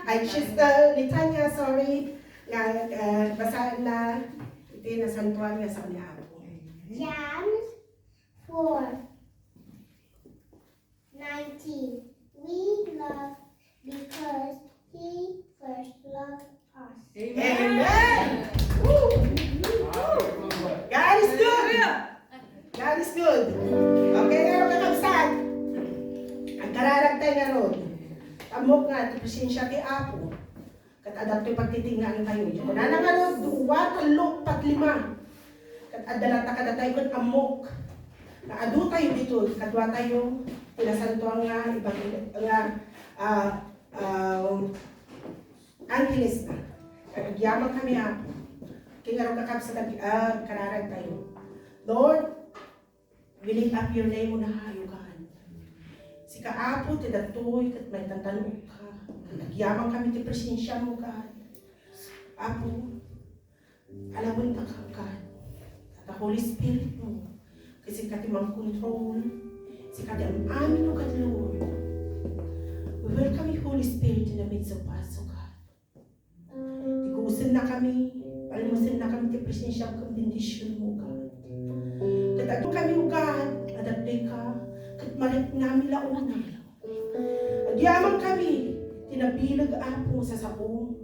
Ay, Litanya, sorry. Basaan na. Ito yung nasantuan nga sa kanya ako. James 4:19. We love because He first loved us. Amen! Woo! God is good! God is good! Okay, ngayon kakabsat. Ang kararagtay nga ron. Amok nga, presensya kay Apo. Kat adat to'y pagtitingnan tayo. Kung na nga ron, 2, 3, 4, 5. Kat adalata kadatay kon amok. Naadu tayo dito, kadwa tayo, tinasantuan nga, ibang nga, Angeles na. Kagyaman kami Apo. Kaya nga ron kakabsat kararag tayo. Lord, we lift up your name na hayo God. Si Kaapo, tidatoy, kat may tantanong ka. Nagyamang kami ti presensya mo, God. Apo, alam mo na ka, God. At the Holy Spirit mo. Kasi katimang control. Si katimang amin o God, Lord. We welcome you, Holy Spirit, in the midst of us, O God. Tigusin na kami. Palimusin na kami ti presensya mo, kang bendisyon mo, God. Katato kami, O God. Adapte ka. Malit namin launa. Agyaman kami, tinabilag Apo sa sakong.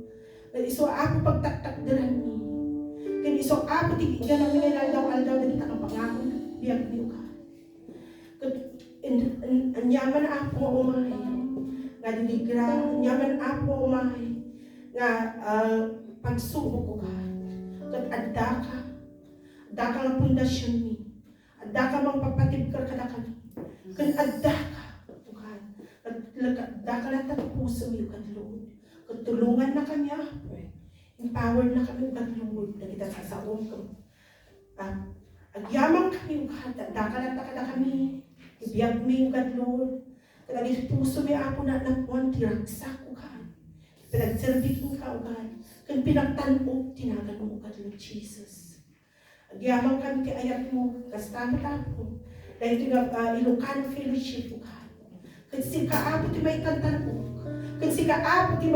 Iso Apo pagtaktakdaran ni. Kaya iso Apo tigigyan namin na aldaw-aldaw na kita ng pangako. Biyag niyo ka. Anyaman Apo umay. Nga dinigra, anyaman Apo umay. Nga pagsubok ko ka. Kat adda ka. Adda ka ng pundasyon ni. Adda ka mang papatib ka kami. Kan adda ka, Tuhan. Adda ka na puso mo, God Lord. Katulungan na kami, empowered na kami, God Lord, na kita sasaong ka. Agyamang kami, God. Adda ka na kami. Ibiyag mo, God Lord. Kalagis puso mo, Apo na nagpuan, tiragsak, God. Pinagserbikin ka, God. Kan pinagtanong, tinagan mo, God Lord Jesus. Agyamang kami kay ayat mo, kastamat Apo. Dahil ito nga Ilocano Fellowship, God. Kasi Kaapo ti may kantan mo. Kasi Kaapo ti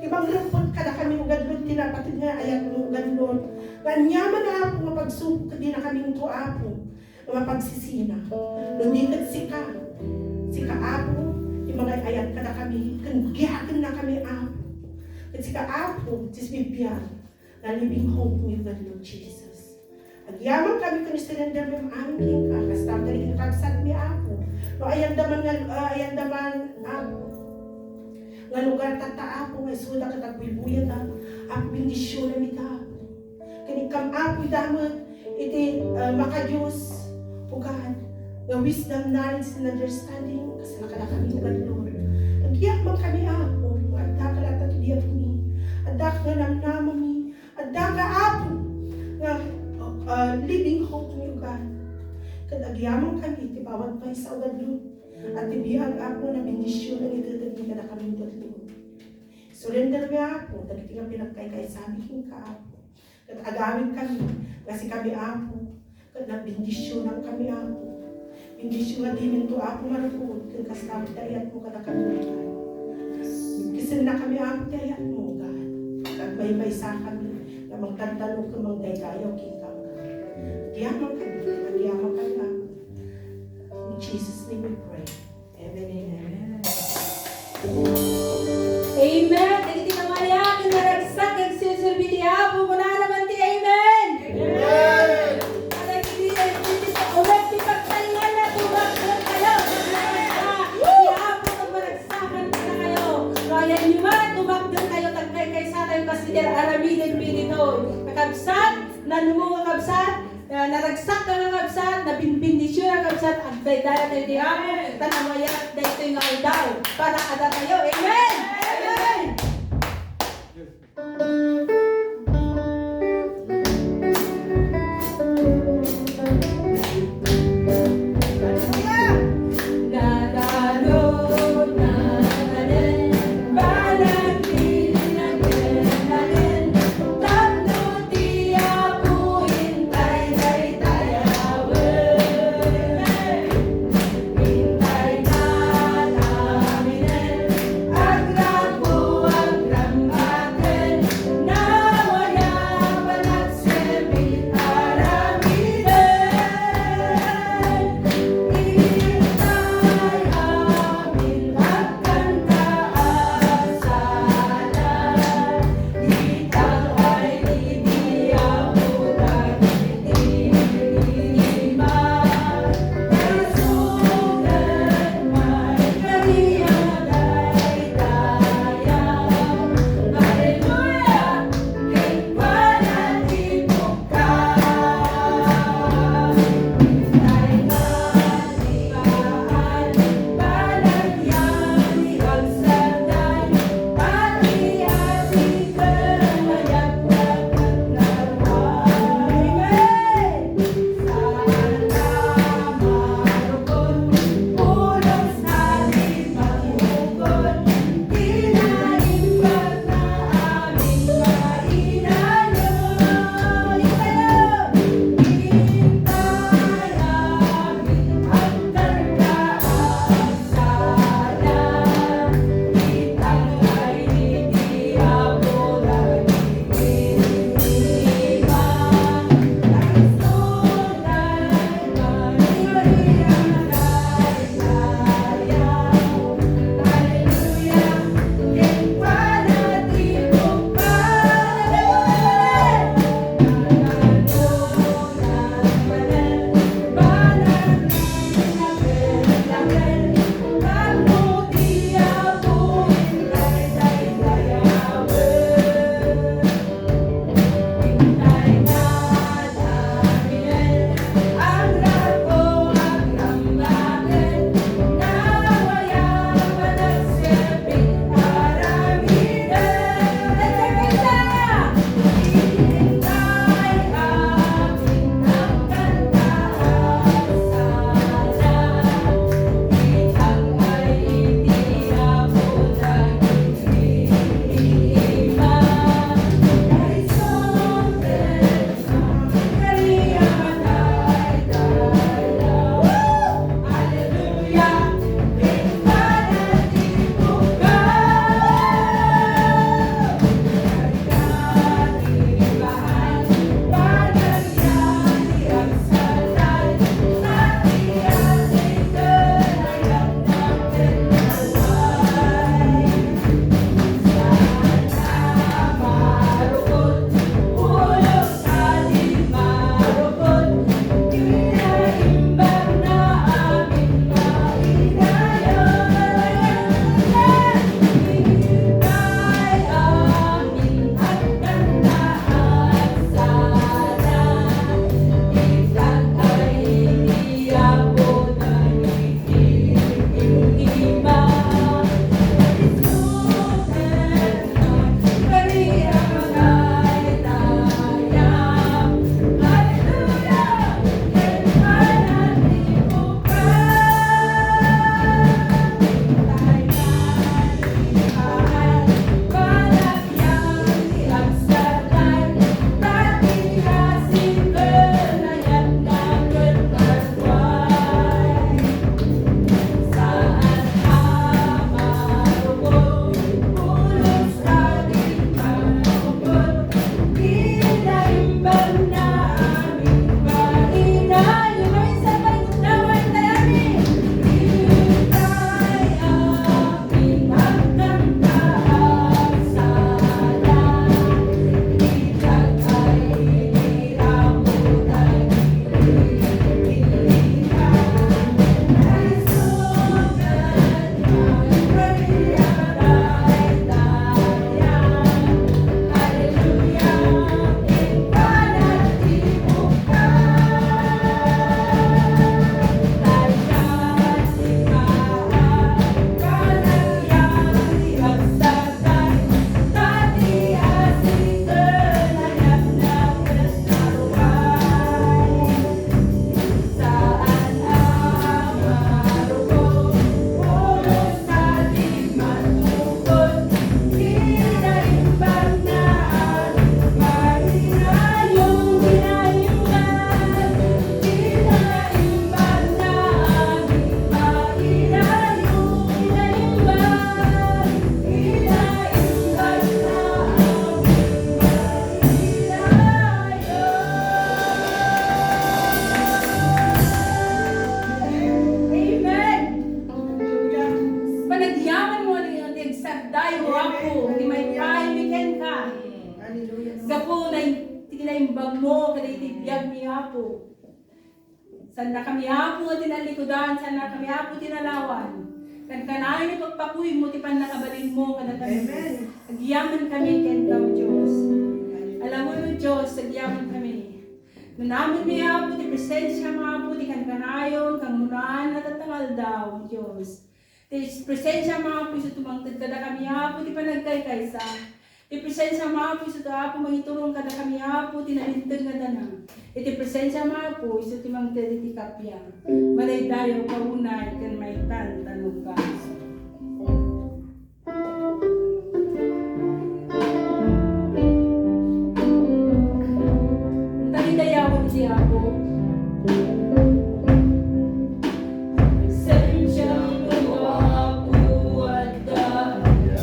manglupot ka na kami, God Lord, tinapatid nga ayat mo, God Lord. Ganyaman na Apo, mapagsubok ka din na kami ito, Apo, na mapagsisina. Lundikat si Kaapo, ti mga ayat ka na kami, kangihakin na kami, Apo. Kasi Kaapo, tisbibiyang, na living hope mo, God Lord Jesus. Agyaman kami kung isinandar mo yung aming ka, kastam tali kinakagsat mi Apo. No ayandaman Apo. Nga lugar tata Apo, nga isuda ka tagbibuyan na, Apo bindisyon na mi Apo. Kanikam Apo damot, iti makadiyos, o God, nga wisdom, knowledge, and understanding, kasi nakala kami yung God Lord. Agyaman kami Apo, adda ka lang tatudiyap mi, adda ka namnama mi, adda ka Apo, nga living hope niyo, God. Kadagyaman kami, tibawat pa sa God, Lord. At tibiyag ako na bendisyon ang itutugin ka na kami, God, Lord. Surrender mo ako, dagiti nga pinagkaykay sa amin ka, Apo. At agawin kami, kasi kami, Apo. Kad bendisyon ang kami, Apo. Bendisyon nga din ito, Apo, marupod. Kung kastamit ayat mo ka na kami, God. Kisin na kami, Apo, ayat mo, God. At may sa kami, na magtantanong ka mang daydayaw, King ka. Yaman kami. In Jesus' name we pray. Amen, amen. Amen. Dagiti na maya, kinaragsak, nagsisilbi ti Apo, muna naman ti Amen. Amen. Dagiti sa ulit, ti pagtalingan na tumakot kayo. Ti Apo, nagmaragsakan ka na kayo. Kaya nyo man, tumakot kayo, tagkay kay sa kayo, kasi aramidin dito. Kakabsat, nanumunga kabsat, naragsak ka ng kabsat, nabindisyon ang kabsat, at daydayan tayo di Apo, tanamaya, dahito yung aldaw, para kada tayo. Amen! Amen! Agra dayo mo ako, di may paimiken ka. Hallelujah. Gapo na tinaimbag mo, kada itibiyag ni Apo. Saan na kami Apo nga tinalikudan, saan na kami Apo tinalawan. Kan kanayon ni pagpakuy mo, tipan nakabalin mo, kada kami. Amen. Agyaman kami, kentaw Diyos. Alam mo yung Diyos, agyaman kami. Nung namin may Apo, ti presensya mga Apo, ti kan kanayon, kang munaan natatangal daw, Diyos. Ti presensya mga Apo, iso tumangtad kada kami Apo, ti panagkay-kaysa. Ti presensya mga Apo, iso ta Apo, mangiturong kada kami Apo, ti nalintag nga danang. Iti presensya mga Apo, iso tumangtad iti kapya. Malay dayo kaunay, kan may tanong ka. Talidayawan si Apo. Presensya mo Apo at dahil.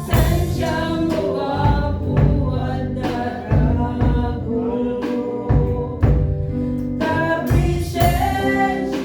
Presensya mo Apo at darago. Ka-presensya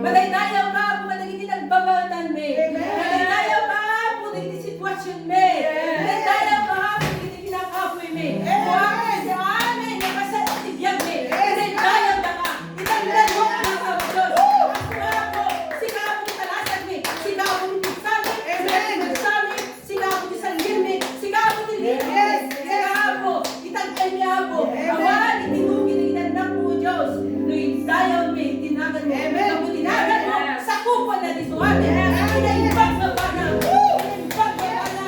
Madaydayaw ka po kadagiti nagbabautan me. Madaydayaw ka po dagiti sitwasyon me. Madaydayaw ka po dagiti pinakapoy me. Amen. Sa amin nakasal at tibiyag me. Madaydayaw ka ka. Itaglan mo ang mga Diyos. Asura po. Sika po ni talasag me. Sika po ni pigsami. Sika sika po ni sanggil me. Sika po ni linis. Sika po. Itaglan niya po. Awan itinugin ng inanak mo Diyos. Luin dayaw me. Tinagan mo. Kamu tinagan mo. Sa kupon na dito amin. Pinaimbag na ba na? Pinaimbag na ba na?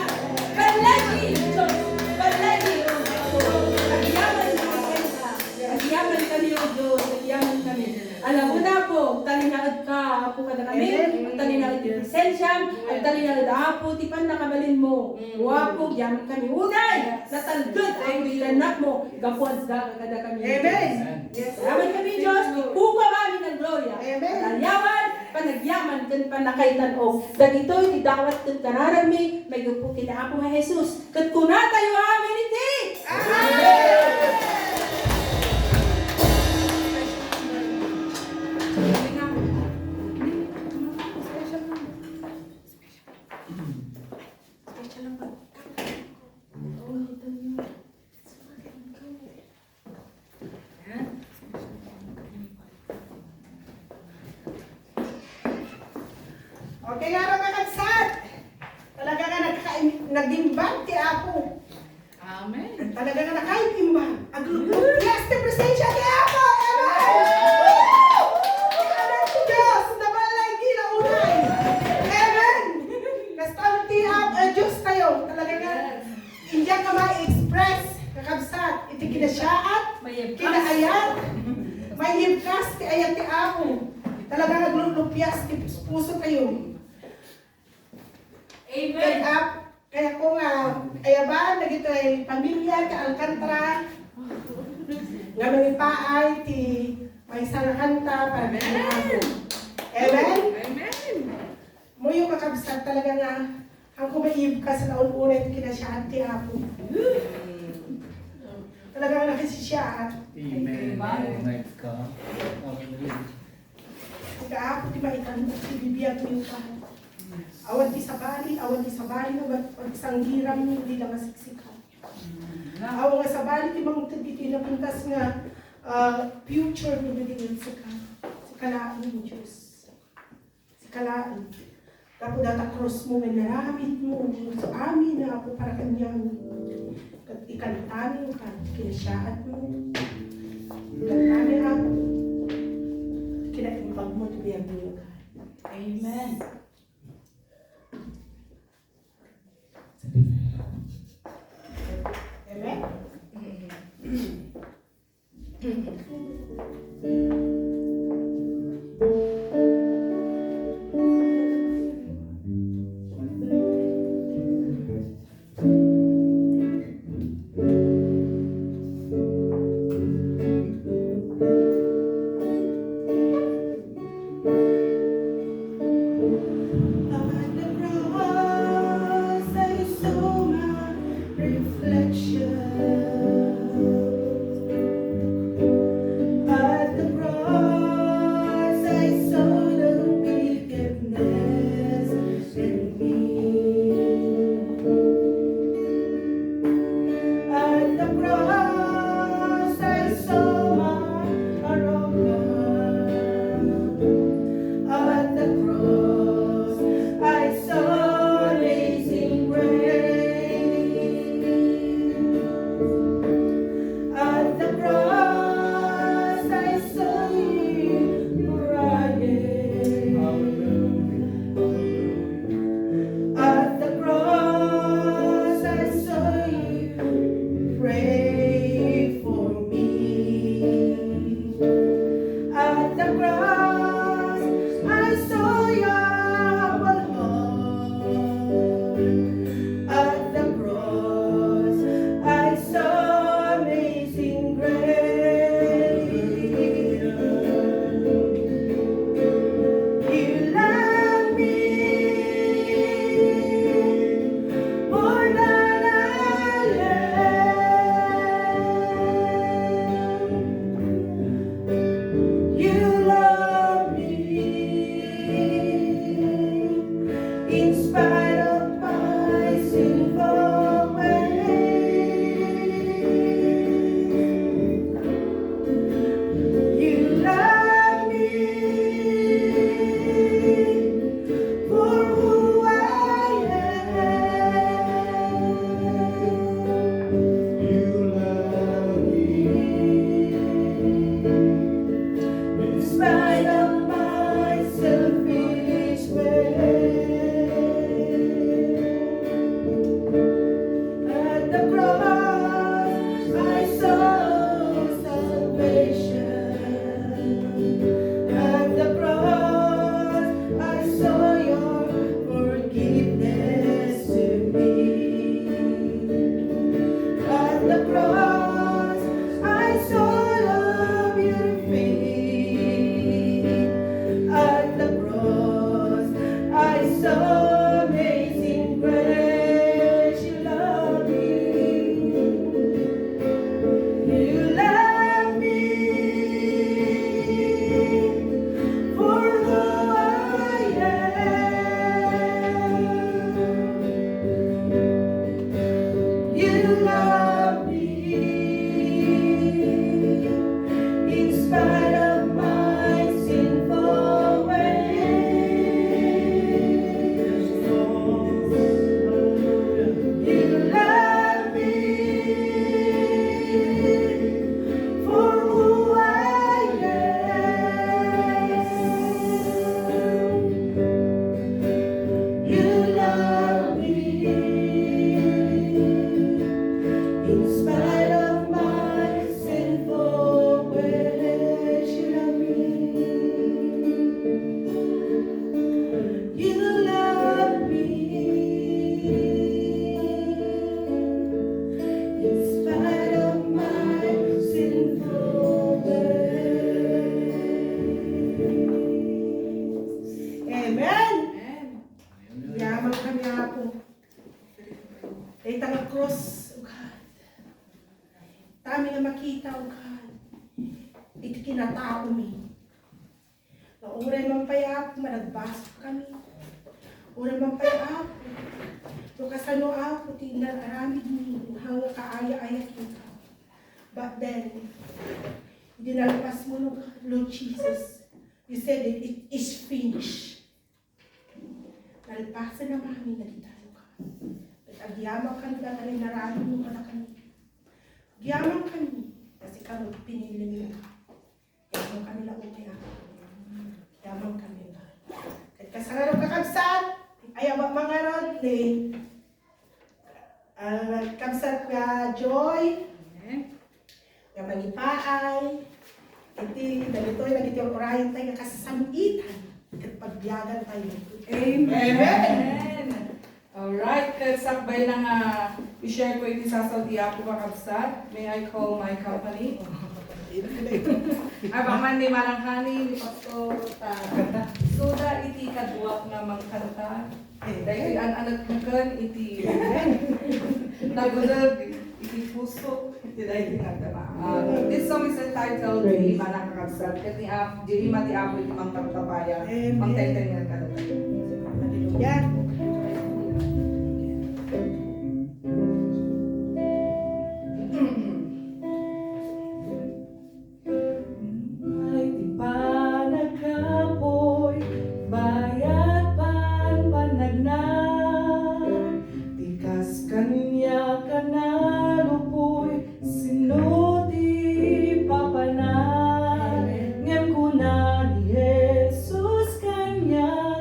Balagi Diyos. Balagi o Diyos. Nagyaman kami sa. Nagyaman kami o Diyos. Nagyaman kami. Alam mo na po, talinaad ka, apo ka na kami, ang talinaad yung presensya, ang talinaad apo, tipan na kabalin mo. Wapo, yaman kami. Unay, nataldod ang ilanak mo, gapuad da kada kami. Amen. Yaman kami Diyos, ipupa kami ng gloria. Talyawan, panagyaman, kan panakaitan o. Dagito'y tidawat kan kararami, may gupo kina apo nga Jesus. Kat kuna tayo amin iti. Amen! Okay nga rin kakagsat. Talaga nga nag-imbang ti Apo. Amen. Talaga nga nakaimbang. Yes, the presensya ti Apo. Amen. Amen to Diyos. Naman lang ginaunay. Amen. Kastam ti Apo. Diyos tayo. Talaga nga. Hindi ka ma-express. Kakagsat. Iti kinasyaat. Kinaayat. May ibkas ti ayat ti Apo. Talaga naglulupyas ti puso kayo. Amen. Kaya ko nga, ayaban, nagito ay pamilya, ka Alcantara, nga manipaay, ti may isang kanta, para may ako. Amen? Amen. Mo yung kakabsat talaga nga, ang kumaib ka sa naun-unay, kinasyahan ti ako. Talaga nga nakasisyahan. Amen. My God. Pagka-apo, ti maitan, ti bibiyag mo yung kahit. Awan di sabali na pagsanggiram hindi lang masiksikan. Awan nga sabali ti mangtiti na pintas nga future ni bibigyan sa kalaan ng Diyos. Sa kalaan. Tapos data cross mo nga naramit mo sa amin na ako para kanyang ikantanin ka, kinasyaat mo. Ikantanin ako. Kinaimbag mo ito biyag mo ka. Amen. At the cross Amen. Amen. Yaman kami ako. Ay tanga cross, O God. Tami nga makita, O God. Iti kinatao mi. Na uray man payap, managbaso kami. Uray man payap. So kasano ako, tinaramid mi. Hanga kaaya-aya kita. But then, hindi nalapas mo, no, Lord Jesus. You said it is finished. Nalpasan na mami na kita, O God. At agyaman kami na kami naramid mo ka na kami. Agyaman kami. Kasi kami pinili mo. Kaya mo kami lang umaya. Agyaman kami, God. At kasarap kakabsat, ay mga Rodney. Kabsat ka Joy. Amen. Nga magipaay, dalitoy nagiti orayon tayo nga kasasamitan at pagbiyagan tayo. Amen. Alright, kasakbay na nga i-share ko iti sasaldi ako kakabsat. May I call my company? Abang man di malanghani ni Pastor Suda iti kadwak nga magkanta. Dahil an-anak kan iti nagulag iti puso iti dahil tinagdama. This song is entitled Di Manang Kakabsat. Kasi di mati ako iti mangtagtabaya. Mangtenten nga kadwak. Hallelujah. Ay di pa nagkapoy, bayat pan panagnan. Tikas kanya kanalupoy, sino di papanan. Ngem kuna ni Jesus kanya,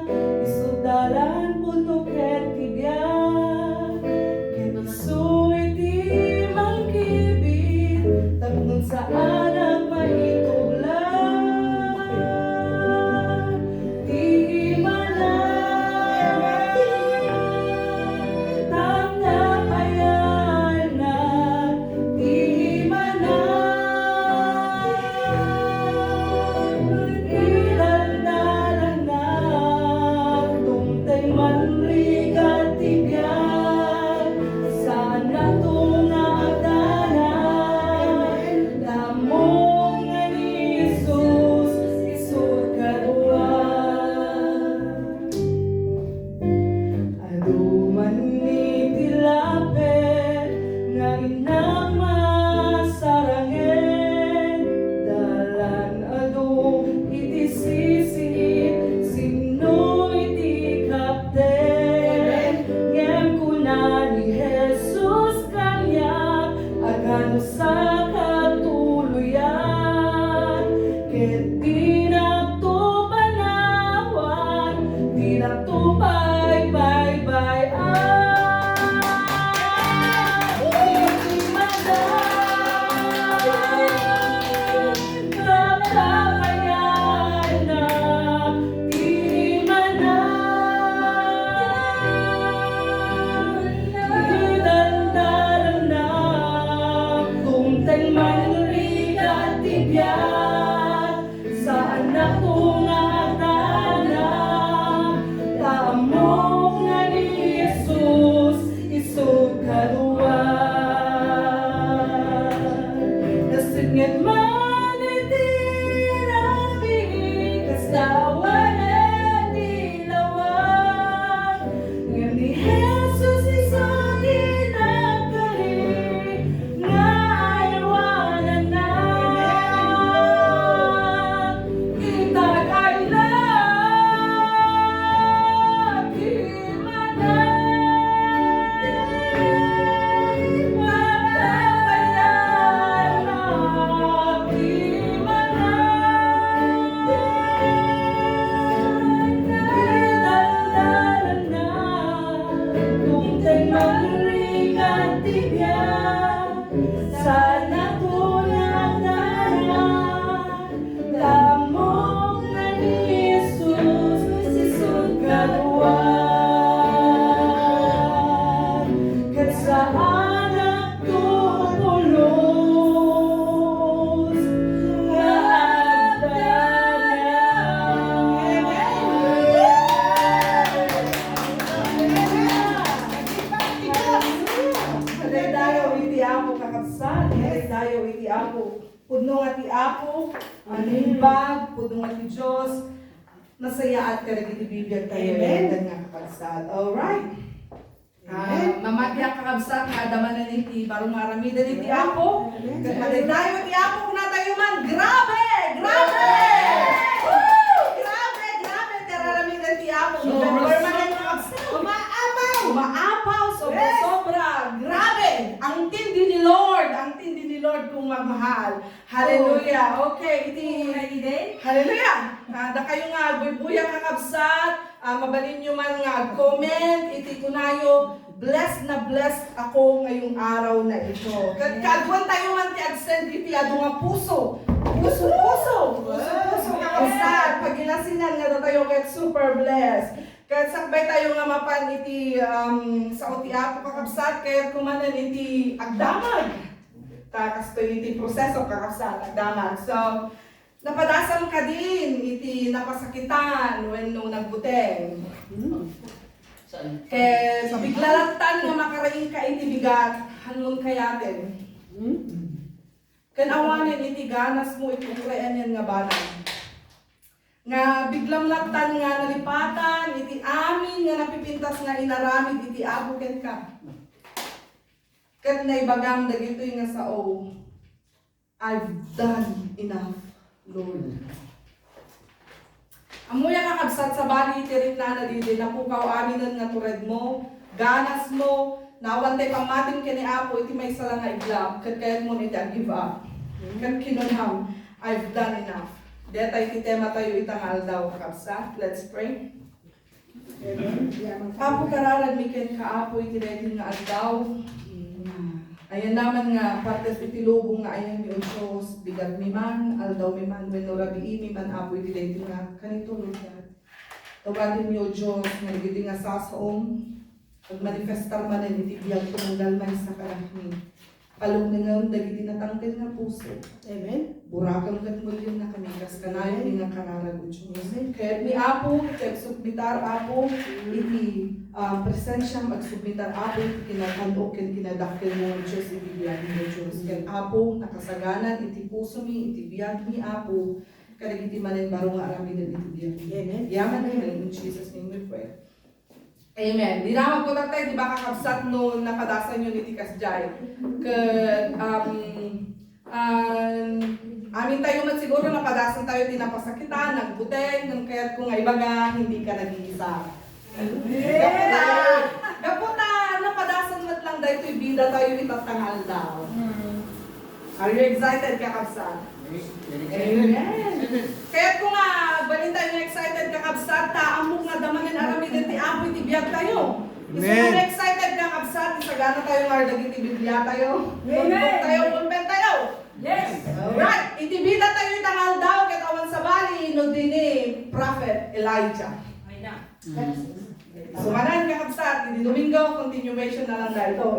Apo. Puno nga ti Apo, animbag, puno nga ti Diyos, masaya at karagiti bibiyag tayo. Amen. Nga kapagsad. Alright. Mamatya kakabsat nga adamanan iti barong maramidan iti Apo. Kapatid tayo iti Apo kung na tayo man. Grabe! Grabe! Woo! Grabe! Grabe! Kararamidan iti Apo. November man ang kakabsat. Umaapaw! Umaapaw! Sobra! Grabe! Ang tindi ni Lord! Ang tindi ni Lord kung magmahal. Hallelujah! Okay, iti... Hallelujah! Da kayo nga, buya kakabsat. Mabalin nyo man nga comment, iti kunayo, blessed na blessed ako ngayong araw na ito. Kaduan tayo man ti adsend iti ado nga puso. Puso kakabsat. Pagilasinan nga tayo ket super blessed. Kaya sakbay tayo nga mapan iti sa uti Apo kakabsat, kaya kumanan iti agdamag. Kasto iti proseso kakabsat, agdamag. So, napadasan ka din, iti napasakitan when no nagbuteng. Kaya sa biglalatan nga makaraing ka iti bigat, hanlon kayatin. Kanawanin iti ganas mo iti ukrayan yan nga banang. Nga biglang latan nga nalipatan, iti amin nga napipintas nga inaramid iti Apo ken ka. Kat naibagam dagitoy nga sao, I've done enough. Lord. Amuya kakabsat sa bali itirit na didi napukaw aminan nga tured mo, ganas mo, nawantay pamatin kini Apo iti may sala nga iglap, kat kayat mo iti give up. Kat kinunham, I've done enough. Deta iti tema tayo itangal daw kakabsat. Let's pray. Apo kararad mi ken ka Apo iti ready nga aldaw. Ayan naman nga, partes iti lubong nga ayan mi Diyos, bigat mi man, aldaw mi man, when no rabii mi man, Apo iti ready nga, kanito Lord God. Tawadin mi o Diyos, nga nagiti nga sasaong, pag manifestar man iti biyag ko ng dalman sa karahmi. Palong nga dagiti natangkad nga puso. Amen. Burakang katmulyon na kami, kas kanayon ni nga kararag o Diyos. Kaya mi Apo, kaya submitar Apo, iti presensya magsubmitar Apo, iti kinakandok, kinadakil mo ang Diyos, iti biyag mo Diyos. Kaya Apo, nakasaganan, iti puso mi, iti biyag mi Apo, karagiti manin baro nga aramidan iti biyag mi. Amen. Yaman na in Jesus' name we pray. Amen. Dinamag ko tatay, di ba kakabsat no napadasan yun iti kasjay. Amin tayo man siguro napadasan tayo di napasakitan, nagbuteng, nang kaya't kung ibaga, hindi ka nag-iisa. Gaputa, napadasan mat lang dahil ito'y bida tayo itatangal daw. Are you excited kakabsat? Amen. Kaya kung nga, balin tayo excited kakabsat, taamok nga damanin aramid iti Apo iti biyag tayo. Isa nga excited kakabsat, isagana tayo nga iti biblia tayo. Amen. Tayo, pulpen tayo. Yes! Alright, iti bida tayo itangal daw, katawan sa bali, no dini, Prophet Elijah. Ay na. So manan kakabsat, iti Domingo, continuation na lang dahil ito.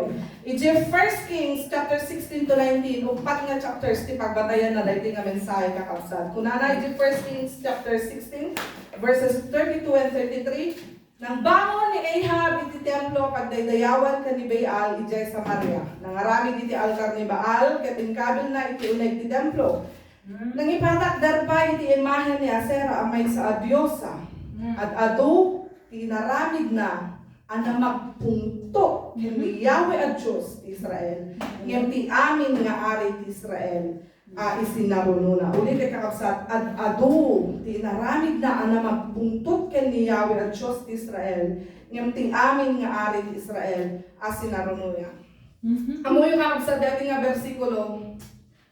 1 Kings chapter 16 to 19, upat nga chapters, ti pagbatayan na dahil nga mensahe kakabsat. Kung nana, 1 Kings chapter 16, verses 32 and 33, nang bangon ni Ahab iti templo, pagdaydayawan ka ni Baal, ijay Samaria. Nangaramid iti altar ni Baal, katingkabil na iti unay iti templo. Nang ipatak darpa iti imahe ni Asera, amay sa adyosa. At adu, tinaramid na ana magpunto kini Yahweh at Diyos ti Israel. Ngem ti amin nga ari ti Israel isinarununa. Ulit kay kakabsat, at adu tinaramid na ana magpunto kini Yahweh at Diyos ti Israel. Ngem ti amin nga ari ti Israel isinarununa. Amo yung kakabsat dati nga bersikulo,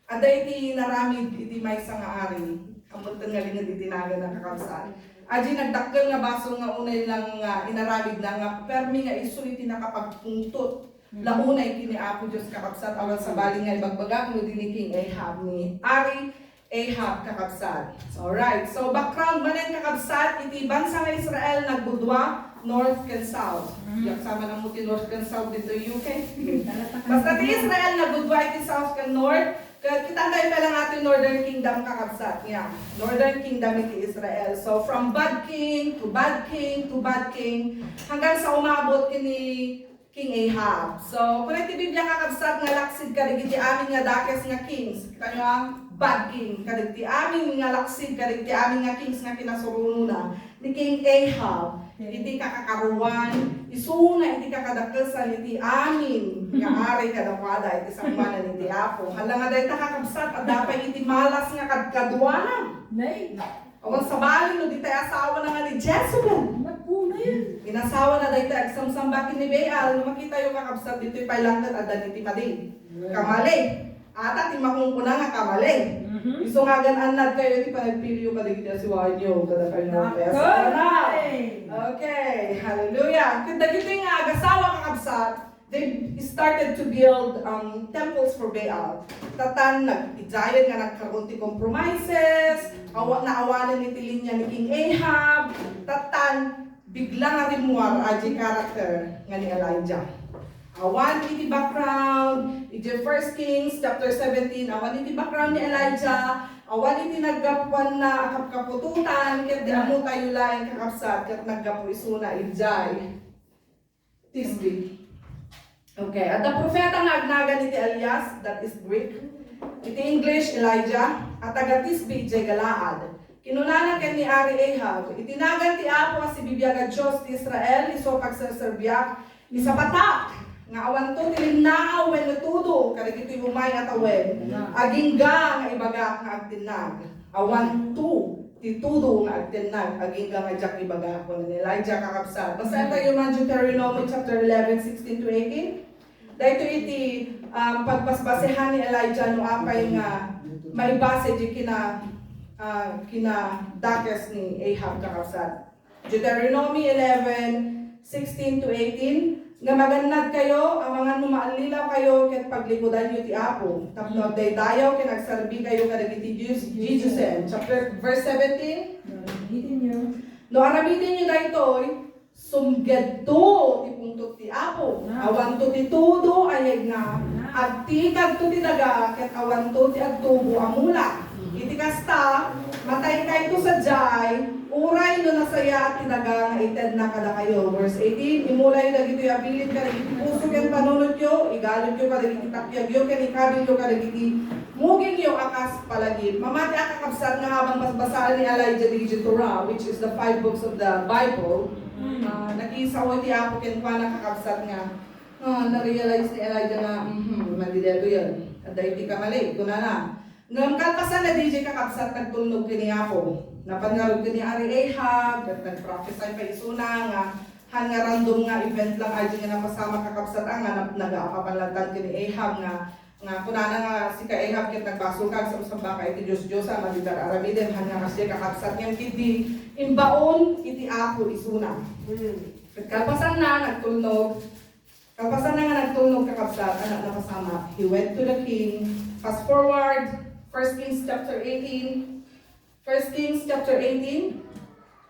ada iti naramid iti maysa nga ari. Amot nga lingad iti naga na kakabsat. Aji nagdakkel nga baso nga unay lang inaramid na nga permi nga isu iti nakapagpuntot. Launay kini Apo Diyos kakabsat awan sa bali nga ibagbagak no dini King Ahab ni Ari Ahab kakabsat. Alright, so background manen kakabsat iti bansa nga Israel nagbudwa north and south. Yak sama na mo ti north and south dito UK. Basta ti Israel nagbudwa iti south and north. Kita tayo pa lang ating Northern Kingdom kakabsat niya. Northern Kingdom iti Israel. So from bad king to bad king to bad king hanggang sa umabot kini King Ahab. So, kung iti Biblia kakabsat nga laksid kadigiti amin nga dakes nga kings. Kita nyo ang bad king. Kadigiti amin nga laksid kadigiti amin nga kings nga kinasurununa ni King Ahab. Iti kakakaruan, isuna iti kakadakkesan iti amin nga ari kadakwada iti sangmanan iti Apo. Hala nga dahil kakabsat at dapat iti malas nga kadkaduanam. Nay, Awan sa balin no di tayo asawa na nga ni Jezebel. nagpuna yun. Inasawa na dahil tayo agsamsambakin ni Baal. Nung makita yung kakabsat dito yung pailangan at dahil iti mali. Kamali. Ata ti makungkuna nga kamali. Iso nga gananad kayo iti panagpili yung kaligid si Wanyo. Kada kayo ng pesa na. Okay. Hallelujah. Kung dagito yung agasawa kakabsat, they started to build temples for Baal. Tatan, nag-ijayan nga nagkaroon ti compromises, naawanan ni tilinya ni King Ahab, tatan, bigla nga rimuar aji character nga ni Elijah. Awan iti background, iti 1 Kings chapter 17, awan iti background ni Elijah, awan iti naggapuan na kapkapututan, ket di amo tayo laing kakapsat, ket naggapu isuna ijay. Tisbi. Okay, at the propeta nga agnagan iti Elias, that is Greek. Iti English, Elijah, at taga Tisbi, iti Galaad. Kinunana ken ni Ari Ahab, itinagan ti Apo si bibiyag Diyos ti Israel, iso pagserserbiak, isa patak, nga awan to tilimnaaw when natudo, karig ito'y umay at awen, agingga nga ibagak nga agtinag, awan to, titudo nga agtinag, agingga nga jak ibagak ko ni Elijah kakabsat. Basta tayo man Deuteronomy chapter 11, 16 to 18. Dahito iti pagpasbasehan ni Elijah no apay nga maibase di kina dakes ni Ahab kakabsat. Deuteronomy 11, 16 to 18. Nga magannad kayo, ang mga numaalilaw kayo, ket paglikudan nyo ti Apo. Tapno day dayaw, ket nagsarbi kayo kadagiti Jesusen. Chapter, verse 17. No aramitin nyo daytoy, sumgedto ti pungtot ti Apo. Awan to ti tudo, ayag nga. Agtikag to ti daga, ket awan to ti agtubo amula. Iti kasta, matay kayo sa jay, uray no nasaya at tinaga nga ited na kada kayo. Verse 18, imulay na gito'y abilin ka na giti puso ken panunod yo, igalod yo kada giti takyag yo, ken ikabil yo kada giti muging yo akas palagid. Mamati akakabsat nga habang basbasaan ni Elijah di Torah, which is the 5 books of the Bible. Nakisaw ti Apo ken kwa nakakabsat nga. Na-realize ni Elijah na, mandideto yun. At dahil di ka mali, ito na. Ngam kalpasan na DJ kakabsat nagtulnog kini Apo. Napangarod kini Ari Ahab, at nag-prophesy pa isuna nga hanga random nga event lang ay nga napasama kakabsat nga nag-aapapanlantan kini Ahab nga kunana nga si ka Ahab ket nagbasukag sa usab ka iti Dios-Diyosa maligar aramiden hanga kasi kakabsat ngem kiti imbaon iti Apo isuna. Kalpasan na nagtulnog. Kalpasan na nga nagtulnog kakabsat anak napasama. He went to the king. Fast forward 1 Kings chapter 18. 1 Kings chapter 18.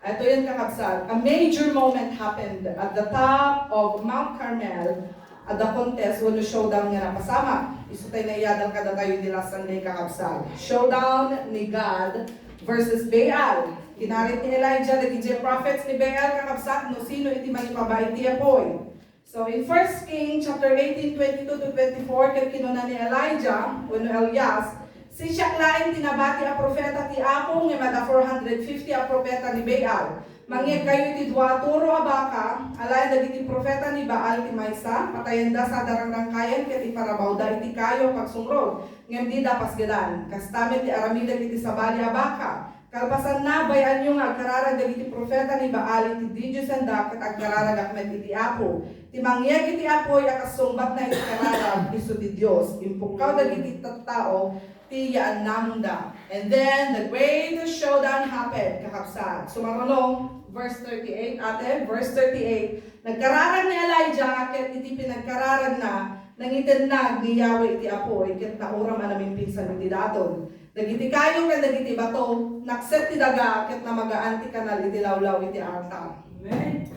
Ito yan kakabsat. A major moment happened at the top of Mount Carmel at the contest when the showdown nga napasama. Isutay na iyadang kada tayo nila Sunday kakabsat. Showdown ni God versus Baal. Kinarit ni Elijah, the DJ prophets ni Baal kakabsat, no sino iti manipabay ti Apoy. So in 1 Kings chapter 18, 22 to 24, ket kinuna ni Elijah, when Elias, si siya laing tinabati a propeta ti Apo, nga mada 450 a propeta ni Baal. Mangyag kayo ti dua turo a baka, alay dagiti propeta ni Baal ti maysa, patayen da sa darang-rangkayan, ket iparabaw da iti kayo pagsumrod, ngem di da pasgedan. Kastamit ti aramida iti sabali a baka. Kalpasan na bayan nyo nga agkararag dagiti propeta ni Baal iti Diyos anda ket agkararag akmet iti Apo. Ti mangyag iti Apoy akasumbat na iti kararag isu ti Dios. Impukaw dagiti tattao ti yaan namunda. And then the greatest showdown happened kakabsat. Sumarunong verse 38 ate, verse 38. Nagkararag ni Elijah ket iti pinagkararag na nangitinag ni Yahweh iti Apoy ket nauram anamin pinsan iti daton. Dagiti kayo ken dagiti bato, nakset ti daga ket namagaan ti kanal iti lawlaw iti arta. Amen.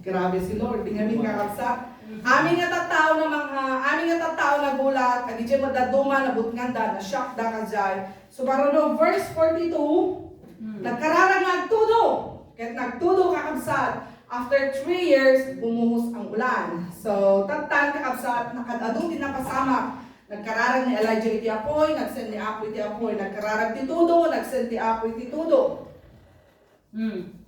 Grabe si Lord, di ngamin kakabsat. Amin nga tattao na gulat, adi jay madaduma na butnganda na shock da kajay. So maruno verse 42, nagkararang nagtudo, ket nagtudo kakabsat. After 3 years, bumuhos ang ulan. So, tatan kakabsat, nakadadong din napasama. Nagkararag ni Elijah iti apoy, nagsend ni Apo iti apoy, nagkararag ti Tudo, nagsend ti Apo iti Tudo.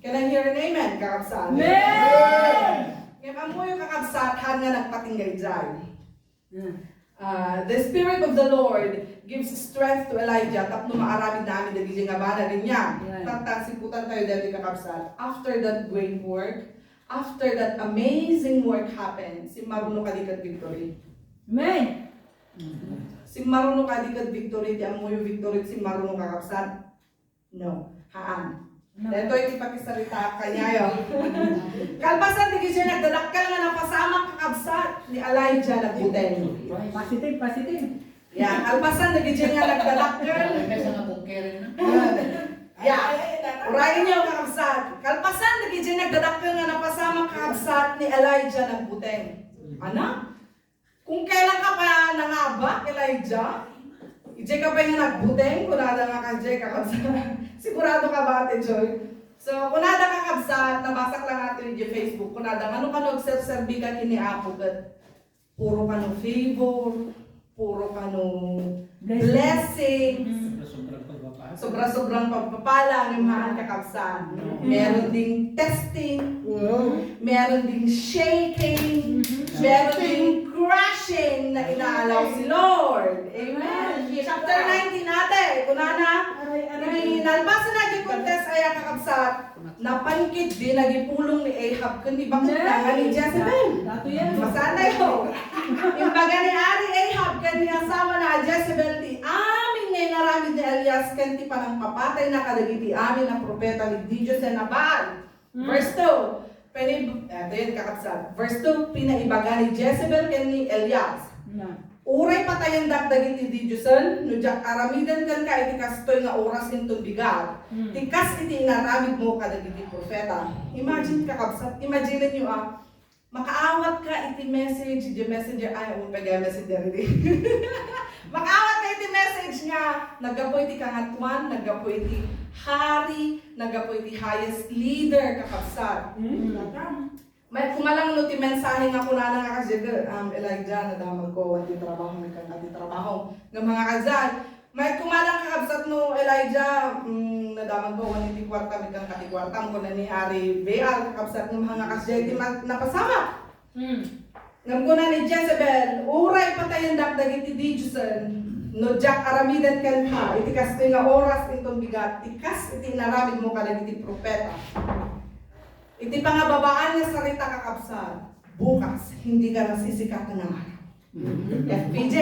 Can I hear an amen, kakabsat? Amen! Ngayon, amoy yung kakabsat, nga nagpatinggay dyan. The Spirit of the Lord gives strength to Elijah, tapno maaramid namin dagiti nga bana rin niya. Siputan tayo dati kakabsat. After that great work, after that amazing work happened, si Maruno Kadikat Victory. Amen! Si Maruno Kadikat Victory, di amo yung victory si Maruno kakabsat? No. Haan. Ito yung ipakisalita kanyayo. Kalpasan, di siya nagdadakkel nga napasama kakabsat ni Elijah na buten. Positive. Yan, kalpasan, di siya nga nagdadakkel. Kaysa nga kung keren na. Yan, urayin niyo kakabsat. Kalpasan, di siya nagdadakkel nga napasama kakabsat ni Elijah na buten. Ana? Kung kailan ka pa nangabak, Elijah, ije ka pa yung nagbuteng, kunada nga ka, Jay, kakabsat. Sigurado ka ba, Ate Joy? So, kunada ka kabsat, nabasak lang natin yung Facebook, kunada, ano ka nag-serve-serve ka kini-apo, puro ka ng favor, puro ka ng blessings, Sobrang pagpapahal. sobra-sobrang pagpapala ng mga kakabsat. Meron ding testing, meron ding shaking, meron ding crashing na inaalaw si Lord. Amen. Chapter 19 natin, kunana, nalbasan na di contest ay kakabsat, napankit din nagipulong ni Ahab kundi bakit nga ni Jezebel. Dato yan. Masana yun. Yung baga ni Ari Ahab kani asawa na Jezebel ti amin nga naramid ni Elias kanti panang papatay na kadagiti amin na propeta ni Diyos na Baal. Verse 2. Ito yun kakabsat. Verse 2, pinaibaga ni Jezebel kani Elias. Uray patayan dagiti di Diyosan, no jak aramidan kan ka iti kastoy nga oras nintong bigat. Tikas iti inaramid mo kadagiti propeta. Imagine kakabsat, imagine nyo makaawat ka iti message, di messenger, ay messenger di. Makaawat ka iti message nga, nagapoy iti kangatuan, nagapoy iti hari, nagapoy iti highest leader kakabsat. May kumalang no ti mensahe nga kunana nga kasi Elijah na damag ko at trabaho may kan at trabaho ng mga kazal. May kumalang kakabsat no Elijah na damag ko at ti kwarta may kan kati kwarta ko na ni Ari Baal kakabsat ng mga kasi ti napasama. Ngam ko na ni Jezebel uray patayan dagdag iti Diyosan no jak aramidan kan ka iti kastoy nga oras intong bigat tikas iti naramid mo kadag iti propeta. Iti pangababaan niya sarita kakabsat, bukas hindi ka nasisikat ng araw. FPJ,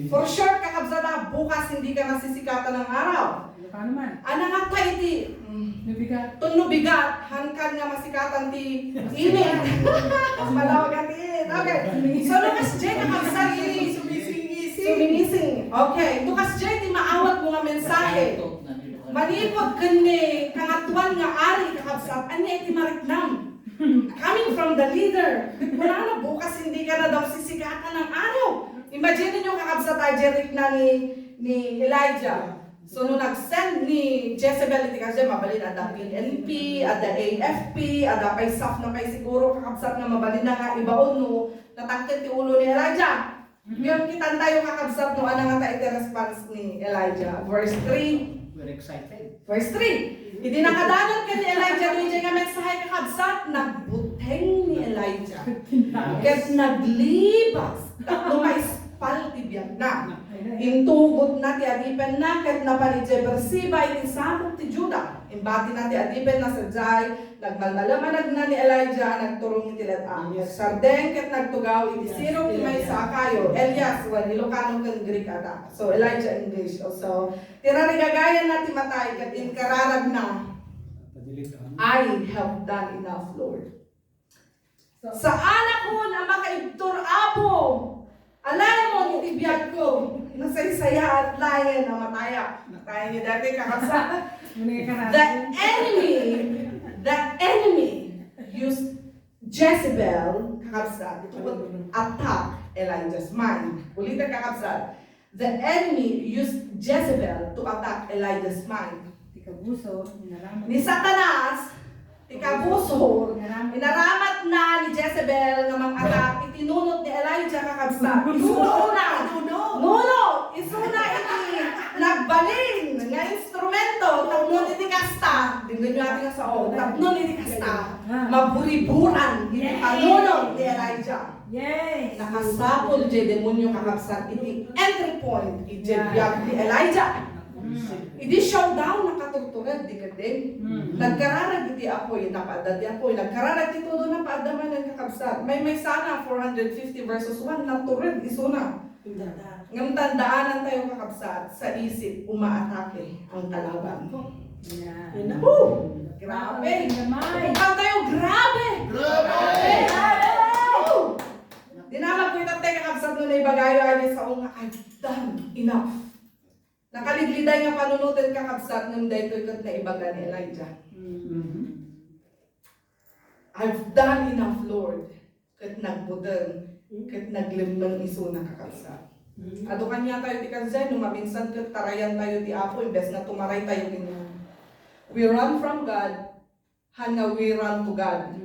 for sure kakabsat bukas hindi ka nasisikatan ng araw. Paano man? Ana nga tayo iti, Nabigat. tuno bigat, hankan nga masikatan ti init. Malawag ati init. Okay, so Lucas J kakabsat ini sumingising. Okay, Lucas J ti maawat mo nga mensahe. Manipod kani kangatuan nga ari kakabsat, anya iti mariknam. Coming from the leader. Wala na, bukas hindi ka na daw sisikatan ng araw. Imagine niyo kakabsat ajerik na ni Elijah. So nung nag-send ni Jezebel iti kasi mabalin ada PNP, ada AFP, ada pay SAF na pay siguro kakabsat nga mabalin na nga ibaon no natangkit ti ulo ni Elijah. Ngayon kitan tayo kakabsat no ana nga iti response ni Elijah. Verse 3. We're excited. Verse 3. Hindi nakadanan ka ni Elijah doon nga mensahe kakabsat, nagbuteng ni Elijah. Ket naglibas, tatlo maispal ti biyag na. Intugot na ti adipen na, ket napalidje bersiba iti sakop ti Juda. Imbati na ti adipen na sadyay, nagmalmalamanag na ni Elijah, nagturong iti letang. Sardeng ket nagtugaw iti sirok ti may sakayo. Elias, wan Ilocano ken Greek ata. So Elijah English also. Tirarigagayan na ti matay, ket inkararag na. I have done enough, Lord. Sa anak ko na makaibtor apo, alay mo iti biyag ko, nasaysaya at layan na mataya. Natayan niyo dati kakabsat. The enemy used Jezebel, kakabsat, to attack Elijah's mind. Ulitin kakabsat. The enemy used Jezebel to attack Elijah's mind. Kabuso, nalaman. Ni Satanas, Tikabusor, inaramat na ni Jezebel nga mga anak, itinunot ni Elijah kakabsat. Isuna! Isuna iti nagbalin nga instrumento, tapnon iti kasta. Tingnan nyo natin sa tapnon iti kasta. Maburiburan, iti panunot ni Elijah. Yes. Nakasapol je demonyo kakabsat, iti entry point, iti biyag ni Elijah. Idi showdown nakaturtured di kadeng. Nagkararag iti apoy napaada di apoy. Nagkararag iti todo napaadaman ng kakabsat. May sana 450 verses 1 natured isuna. Ngam tandaanan tayo kakabsat sa isip umaatake ang kalaban. Yeah. Grabe. Gamay. Ikaw tayo grabe. Di naman ko itatay kakabsat no na ibagayo ay sa unga. I've done enough. Nakaligliday nga panunutin kakabsat ng dayto ikat na ibaga ni Elijah. I've done enough, Lord. Kat nagbudang, kat naglimnang iso na kakabsat. Ado kanya tayo di kanzay, nung maminsan kat tarayan tayo di apo, imbes na tumaray tayo kanya. We run from God, hanga we run to God.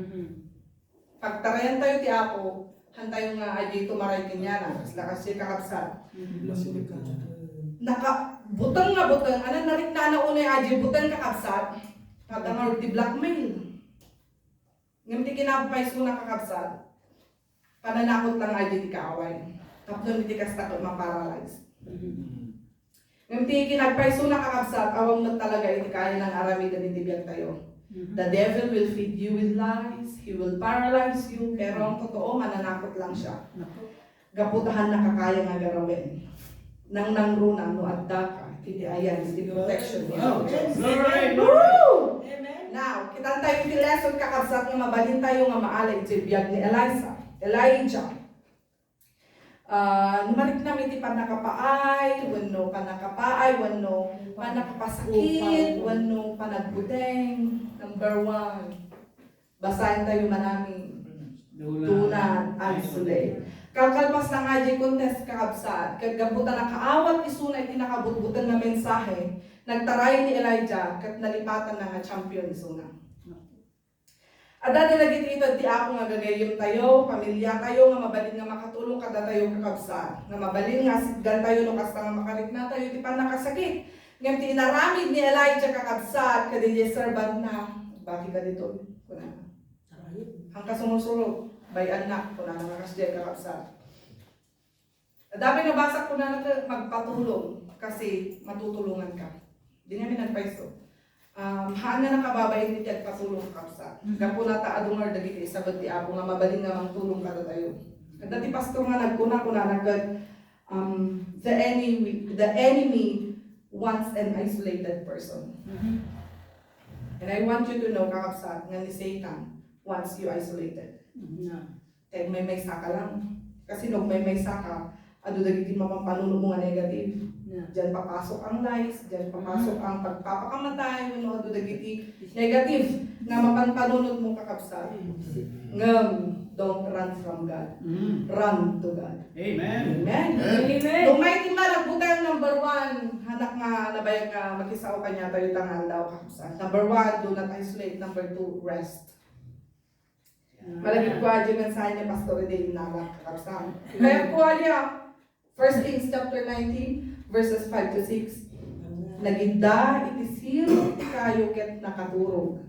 Pag tarayan tayo di apo, han tayo nga aji tumaray kanya na, kasi kakabsat. Butang nga butang, anan narik na nauna yung aji, butang kakabsat, kadangar di blackmail. Ngayon di kinapay so na kakabsat, pananakot lang aji di kaaway, tapos di kastakot maparalyze. Ngayon di kinagpay so na kakabsat, awang na talaga iti kaya ng aramida ni tibiyag tayo. The devil will feed you with lies, he will paralyze you, pero ang totoo, mananakot lang siya. Gaputahan na kakaya nga garawin. Nang nangruna no adda ka, kiti ayan, kiti protection niya. Now, kita tayo yung lesson kakabsat nga mabalin tayo nga maalay iti biyag ni Elijah. Numarik namin iti panakapaay, wano panakapaay, wano panakapasakit, wano panagbuteng. Number 1, basahin tayo manami. Do not isolate. Kakalpas na nga di contest kakabsat, kagabutan na kaawat isuna iti nakabutbutan na mensahe, nagtaray ni Elijah, kat nalipatan na nga champion isuna. At dati lagi ito di ako nga gagayim tayo, pamilya tayo, nga mabalin nga makatulong kada tayo kakabsat, nga mabalin nga sigdan tayo no kasta nga makarik na tayo, di pa nakasakit. Ngayon ti inaramid ni Elijah kakabsat, kadili servant na, bakit ka dito? Kuna. Ang kasumusurot. By anak ko na nakasdiay kakabsat. Dami nabasa ko na magpatulong kasi matutulungan ka. Di namin nagpaiso. Haan na nakababay ni tiyag patulong kakabsat. Gapo na taadungar dagiti isabot di ako nga mabaling nga magtulong ka tayo. At dati pastor nga nagkuna nagad the enemy wants an isolated person. And I want you to know kakabsat nga ni Satan wants you isolated. Kaya may saka lang. Kasi nung may saka, ado dagiti mapampanuno mo nga negative. Diyan papasok ang lies, diyan papasok ang pagpapakamatay, ado dagiti negative na mapanpanunod mo kakabsat. Don't run from God. Run to God. Amen. Amen. Kung may timba, nagbutang number 1, hanak nga nabayag nga mag-isao kanya tayo tangan daw kakabsat. Number 1, do not isolate. Number 2, rest. Malagit ko aja mensahe ni Pastor Day na kakabsat. Kaya ko aja, 1 Kings chapter 19, verses 5 to 6. Nagida iti siro ti kayo ket nakaturog.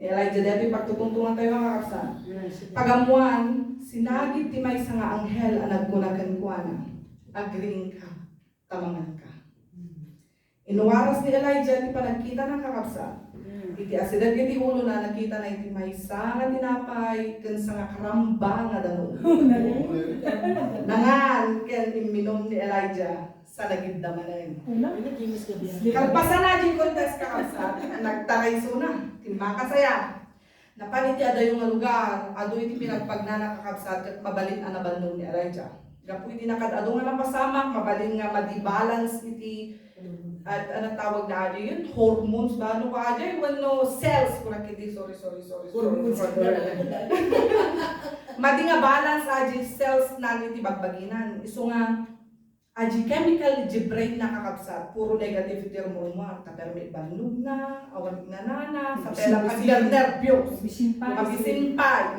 Ni Elijah dati pagtutuntungan tayo kakabsat. Pagamuan, sinagit ti may nga anghel ang nagkunagan kuana. Agring ka, tamangan ka. Inuwaras ni Elijah ti panagkita ng kakabsat. Iti asidag iti ulo na nakita na iti may nga tinapay ken nga karamba nga danon. Nangan ken iminom ni Elijah sa nagidda manen. Kalpasan na di contest kakabsat, nagtaray suna, timakasaya. Napaniti ada yung lugar, ado iti pinagpagnana kakabsat ket mabalin ang nabandong ni Elijah. Gapu iti nakadado nga napasamak, mabalin nga madi-balance iti at ano tawag na aja yun? Hormones ba? Ano ba aja? Well, cells. Sorry. Madi nga balance aja cells na iti bagbaginan. Iso nga, Aji chemical di brain na kakabsat, puro negativity mo tapos may banlog na, awan inanana, sa pelang agad nervyos, mabisin pa.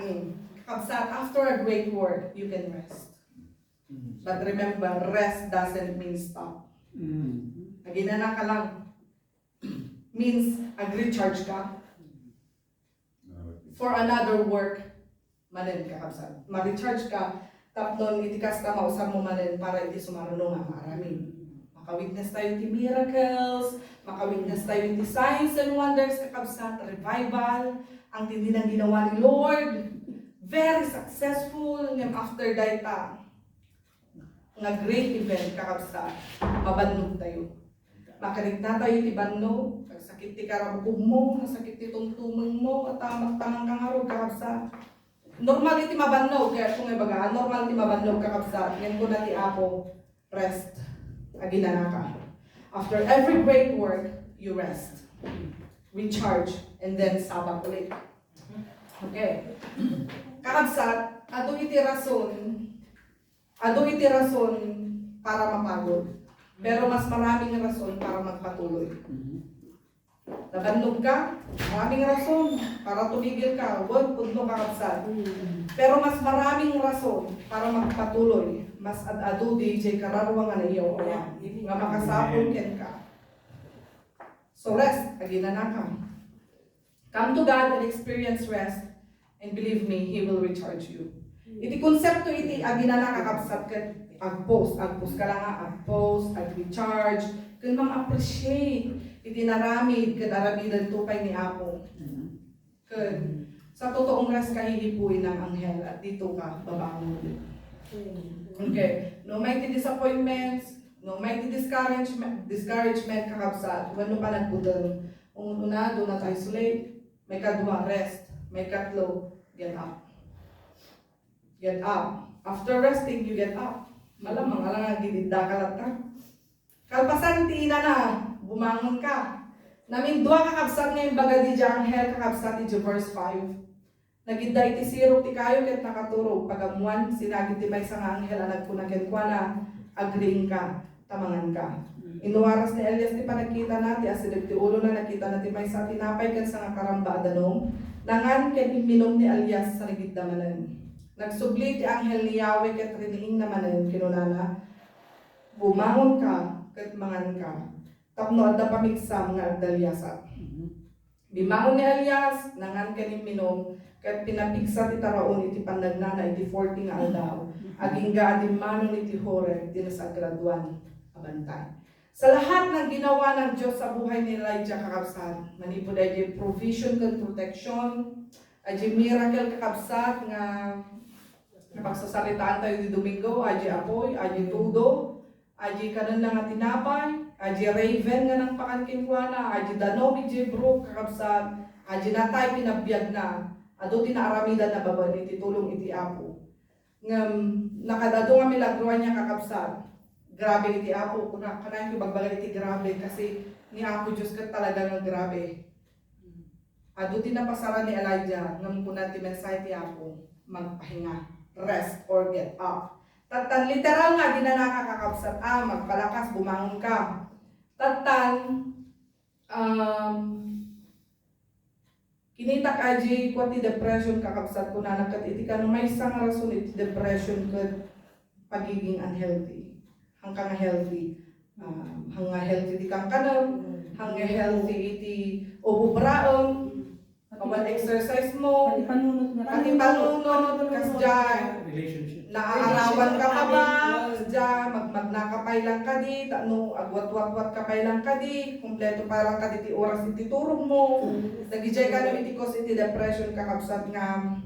Kakabsat, after a great work, you can rest. But remember, rest doesn't mean stop. Naginana ka lang, meansag-recharge ka for another work, manin kakabsat. Ma-recharge ka, tapos itikas ka mausap mo manin para iti sumarunong ang marami. Maka-witness tayo ti miracles, maka-witness tayo ti signs and wonders kakabsat, revival, ang tindi ng ginawa ni Lord, very successful, ngam after data, nga great event kakabsat, mabandog tayo. Makarit na tayo ti banno, sakit ti karabog mo, sakit ti tungtumang mo, at tamang kangarog kakabsat. Normal iti mabannog, kaya kung ibaga, normal iti mabannog kakabsat, yan ko na ti Apo, rest, aginana ka. After every great work, you rest, recharge, and then sabat ulit. Okay. Kakabsat, ado iti rason para mapagod, pero mas maraming rason para magpatuloy. Nabandog ka, maraming rason para tumigil ka, huwag pudlo kakabsat. Pero mas maraming rason para magpatuloy, mas ad-ado DJ kararwangan na iyo, nga makasapon ken ka. So rest, aginana ka. Come to God and experience rest, and believe me, He will recharge you. Iti konsepto iti aginana kakabsat ken agpost ka lang agpost, ag-recharge, ken mang-appreciate iti naramid, ken aramidan tupay ni Apo. Ken sa totoong rest kahihipuin ng anghel at dito ka babangon. Okay, no may disappointments, no may discouragement kakabsat, wano pa nagbudang. Una, do not isolate, may kadwa, rest, may katlo, get up. Get up. After resting, you get up. Malamang alang gididakalat ka. Kalpasan ti ina na, bumangon ka. Namin dua kakabsat ngayon baga di dya anghel kakabsat di verse 5. Nagida iti sirop ti kayo ket nakaturog. Pagamuan, sinagit ti may sang anghel anag kunagen kwa na, agreeing ka, tamangan ka. Inuwaras ni Elias ti panagkita nati, asideg ti ulo na nakita na ti may sa tinapay ken sa nga karamba adanong, nangan ken iminom ni Elias sa nagidamanan. Nagsubli ti anghel ni Yahweh ket riniing naman kinunana, bumangon ka ket mangan ka. Tapno adda pamigsam nga agdalyasa. Bimangon ni Elias, nangan ken iminom ket pinapigsa ti taraon iti pandagnana iti 40 nga aldaw. Aging gaadin manon iti Horeb dinasagraduan abantay. Sa lahat ng ginawa ng Diyos sa buhay ni Elijah kakabsat, manipod ay provision ken protection, ay miracle kakabsat nga napagsasalitaan tayo di Domingo, aji apoy, aji tudo, aji kanan na nga tinapay, aji raven nga nang pakankinkwana, aji danog, aji brook, kakabsat, aji natay pinabiyag na, ado tinaaramidan na baban iti tulong iti Apo. Nakadado nga milagruan niya kakabsat, grabe iti Apo, kanay ko bagbagal iti grabe, kasi ni Apo Diyos ka talaga nga grabe. Ado tinapasara ni Elijah, ngam kunat ti mensahe ti Apo, magpahinga. Rest or get up. Tatan, literal nga, di na nakakakabsat, magpalakas, bumangon ka. Tatan, kinita ka di kwati depression kakabsat ko na nakat iti ka no may isang rason iti depression kat pagiging unhealthy. Hanggang healthy. Hangga healthy di kang kanam, hangga healthy iti obubraom, kawan exercise mo, pati panunot, kasdyan, naaarawan ka pa ba, kasdyan, magnakapay lang ka di, agwat-wat-wat kapay lang ka di, kumpleto parang ka di ti oras iti turog mo, nagijay ka namin iti cause iti depression kakabsat nga,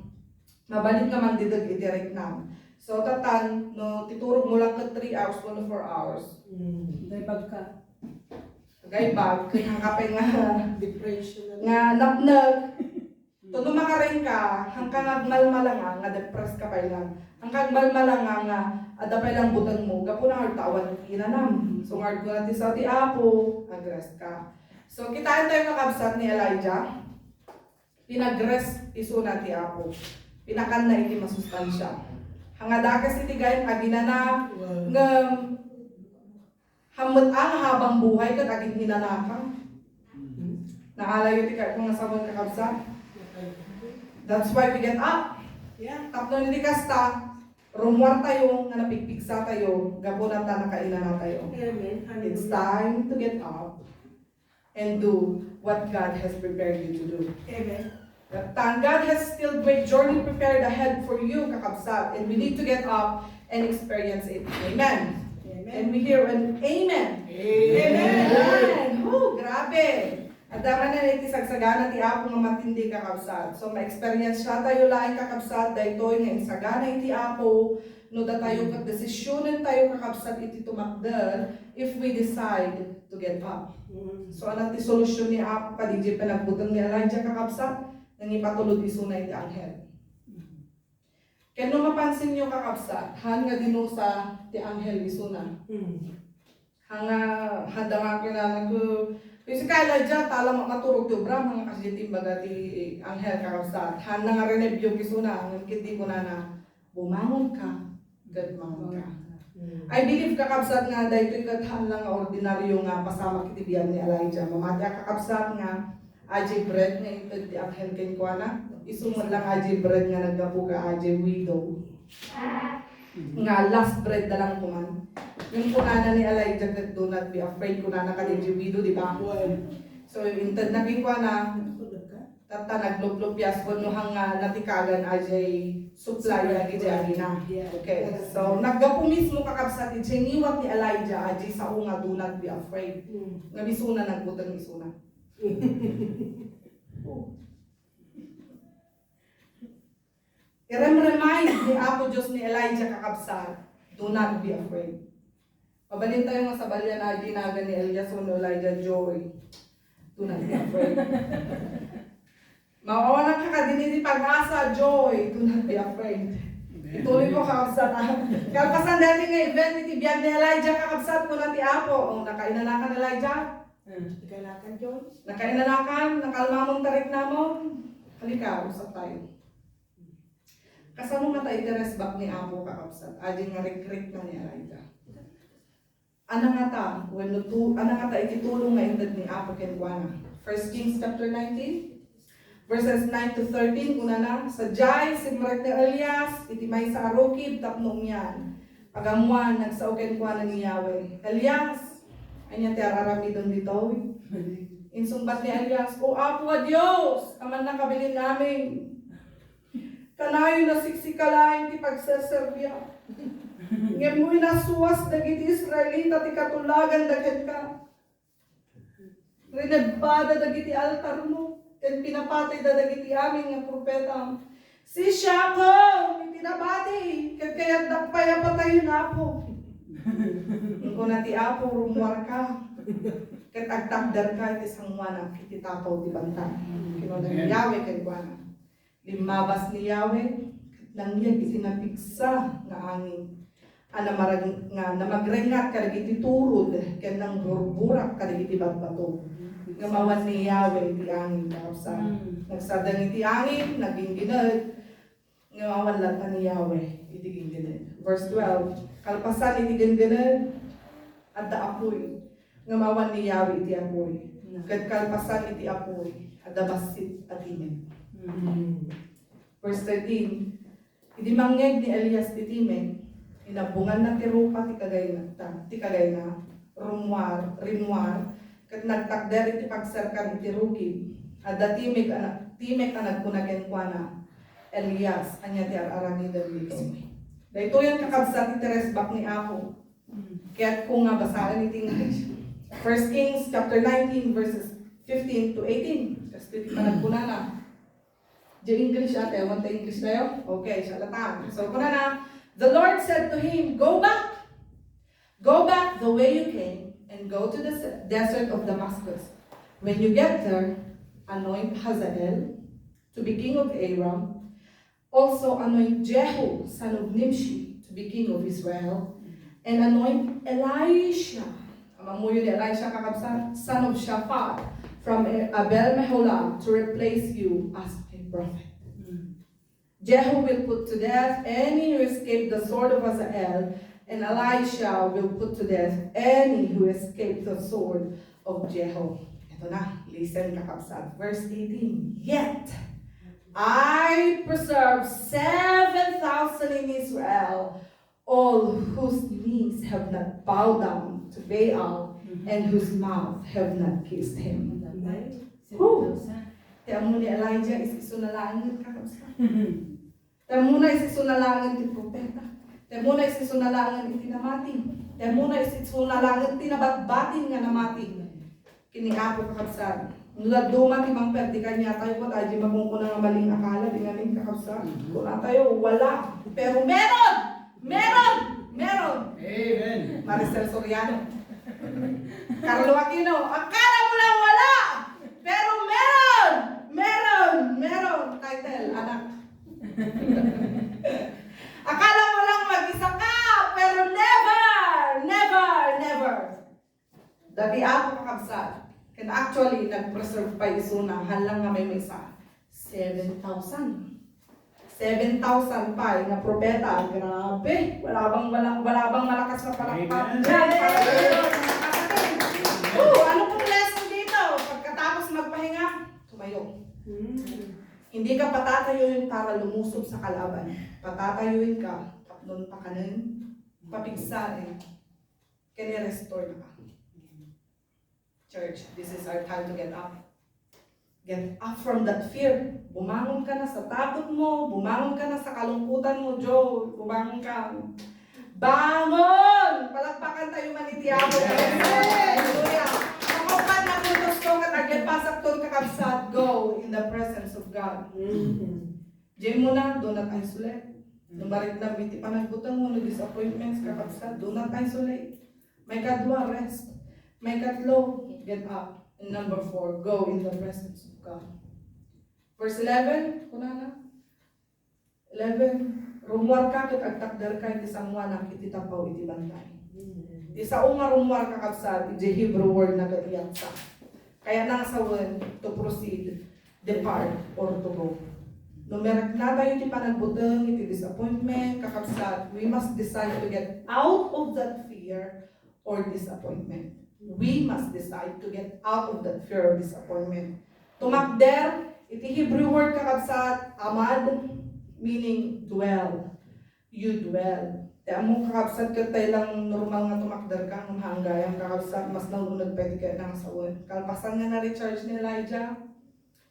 mabalik naman didag iti na. So tatan, no, titurog mo lang ka 3 hours, 1 to 4 hours. Daibag ka. Gaibag, kaya kapay nga, Depression nga napnag. Tuno makaring ka, hanggang agmalmalanga, nga depressed ka pa lang. Hanggang malmalanga nga, adapay lang butang mo, gapo na hartawan inanam. So hard ko natin sa ti Apo, nag-rest ka. So kitaan tayo kakabsat ni Elijah, pinag-rest iso na ti Apo. Pinakan na iti masustansya. Hangadakas iti gayet aginana, nga Hamot ang habang buhay kat aging hinanaka. Naalayo ti kahit mga sabon kakabsat. That's why we get up. Yeah. Tapno ni kasta, rumwar tayo, nga napigpigsa tayo, gabon na nakainan na tayo. Amen. It's Hallelujah. time to get up and do what God has prepared you to do. Amen. God has still great journey prepared ahead for you, kakabsat, and we need to get up and experience it. Amen. Amen. And we hear an amen. Amen. Oh, grabe. At dama na iti sagsagana ti Apo nga matindi kakabsat. So ma-experience siya tayo laing kakabsat daytoy nga insagana iti Apo no da tayo kat desisyonen tayo kakabsat iti tumakder if we decide to get up. So anong ti solusyon ni Apo kadiji panagbutang ni Elijah kakabsat nang ipatulod isunay ti anghel. Kaya no mapansin niyo kakabsat, hanga dino sa ti anghel isuna. Hanga handa nga kinanag ko kasi kaya dyan, tala maturog to bram, mga kasi timbaga ti anghel kakabsat. Handa nga rin yung kisuna, ang hindi ko na bumangon ka, gadmangon ka. I believe kakabsat nga, dahil ito'y kathan lang nga ordinaryo nga pasama kitibiyan ni Elijah. Mamatya kakabsat nga, aji bread nga ito ti anghel kenkwana. Isumod lang aji bread nga naggapu ka aji widow. Nga last bread na lang kuman. Yung kunana ni Elijah that do not be afraid kunana ka din jibido, di ba? So intend na kikwa na tata naglup-lupyas ko no hang natikagan ajay supply agi jay na. Okay. So naggapu mismo kakabsat iti niwat ni Elijah ajay sa unga do not be afraid. Nga misuna nagbutang isuna. I-remind ni Apo Diyos ni Elijah kakabsat, do not be afraid. Mabalin tayo nga sa balyan na ginaga ni Elias o ni Elijah Joy. Do not be afraid. Mawawa ng kakadiniti pag-asa, Joy. Do not be afraid. Ituloy ko kakabsat. Kalpasan dati nga event ni Tibiyag ni Elijah kakabsat ko na ti Apo. O, nakainanakan Elijah? Ikalakan, Joy. Nakainanakan? Nakalmamong tarik namon? Halika, usap tayo. Kasama nga tayo iteres back ni Apo kakabsat. Ading nga rik-rik na ni Elijah. Ana nga ta, ana nga ta ititulong nga indad ni Apo kenkwana. 1 Kings chapter 19, verses 9 to 13, kuna na, sa Jai, simrek ni Elias, itimay sa Arokib, tapnong yan. Pagamuan, nagsao kenkwana ni Yahweh. Elias, anya ti araramidon dito. Insumbat ni Elias, O Apo a Diyos, aman na kabilin namin. Kanayo na siksikalain ti pagsaserbiya. Ngayon mo'y nasuwas dagiti Israelita ti katulagan dagit ka. Rinagpada dagiti altar mo. Ken pinapatay dagiti amin nga propeta. Si Shako, itinabati. Ken kaya't dakpaya patayon na po. Kung na ti Apo, rumwar ka. Ken agtakdar ka, isang wana, kititapaw di banta. Kinunang ni Yahweh, ken wana. Limabas ni Yahweh, langyag isinapiksa nga angin. Ana marag nga namagrengat kadagiti turod ken nang burburak kadagiti bagbato. Nga mawan ni Yahweh ti angin kakabsat. Nagsadang iti angin, naging ginad. Nga mawan lata ni Yahweh iti ginad. Verse 12, kalpasan iti ginad at apoy. Nga mawan ni Yahweh iti apoy. Ket kalpasan iti apoy at basit at imen. Verse 13, iti mangyeg ni Elias ti timen, inabungan na ti rupa ti kagay na rinwar, kat nagtakder iti pagserkan iti rugib, at timek ka nagkunagen kwa na, Elias, anya ti aramidan ni dahito yan kakabsat iti resbak ni Apo. Kaya't kung nga basahan iti English. 1 Kings chapter 19 verses 15 to 18. Kasi iti panagkuna na. Di English ate, want the English tayo? Okay, syalatan. So kuna na, the Lord said to him, Go back the way you came, and go to the desert of Damascus. When you get there, anoint Hazael to be king of Aram. Also anoint Jehu, son of Nimshi, to be king of Israel. And anoint Elisha, amang mo yun ni Elisha kakabsat, son of Shaphat, from Abel Meholah, to replace you as a prophet. Jehu will put to death any who escaped the sword of Hazael, and Elisha will put to death any who escape the sword of Jehu. Ito na, listen kakabsat. Verse 18, yet I preserve 7,000 in Israel, all whose knees have not bowed down to Baal, and whose mouth have not kissed him. Whew. Kaya mo ni Elijah is isunalangin kakabsat. Kaya muna is isunalangin ti propeta. Kaya muna is isunalangin itinamati. Kaya muna is isunalangin tinabatbatin nga namati. Kiniapo kakabsat. Nula duma ti mang perdi kanya tayo po tayo magkungkuna nga maling akala di namin kakabsat. Kung tayo wala. Pero meron! Meron! Meron! Amen. Maricel Soriano. Carlo Aquino. Akala mo lang wala! Pero meron! Meron! Meron! Title, anak. Akala mo lang mag-isa ka, pero never! Never! Never! Dati ako kakabsat. And actually, nag-preserve pa isuna. Halang nga may isa. 7,000. 7,000 pa. Yung propeta. Grabe. Wala bang malakas na palakpak. Ano pong lesson dito? Pagkatapos magpahinga, tumayo. Hindi ka patatayuin para lumusob sa kalaban. Patatayuin ka, taplon pa kanin, papigsain, kani-restore na ka. Church, this is our time to get up. Get up from that fear. Bumangon ka na sa takot mo, bumangon ka na sa kalungkutan mo, Joe. Bumangon ka. Bangon! Palakpakan tayo manitiyago. Hallelujah! Makupan na kutos ko at agad pasak ton kakabsat. Go in the presence of God. Diyan mo na, do not isolate. Numarit na, biti pa nagbutang mo, disappointments, kakabsat. Do not isolate. May kadwa, rest. May katlo, get up. And number 4, go in the presence of God. Verse 11, kuna na. 11, rumwar ka kat agtakdar ka iti sangwanak iti tapaw iti bantay. Isa nga rumwar ka kapsat, iti Hebrew word na gadiyak sa. Kaya nang sawan to proceed, depart, or to go. Numerak na tayo iti panagbutang, iti disappointment, kakapsat, we must decide to get out of that fear or disappointment. We must decide to get out of that fear or disappointment. Tumakder, iti Hebrew word kakabsat, amad, meaning dwell. You dwell. Kaya mo kakabsat ka tayo lang normal nga tumakder ka, ng hanggayang kakabsat, mas nalunod pwede ka nang sawon. Kalpasan nga na-recharge ni Elijah,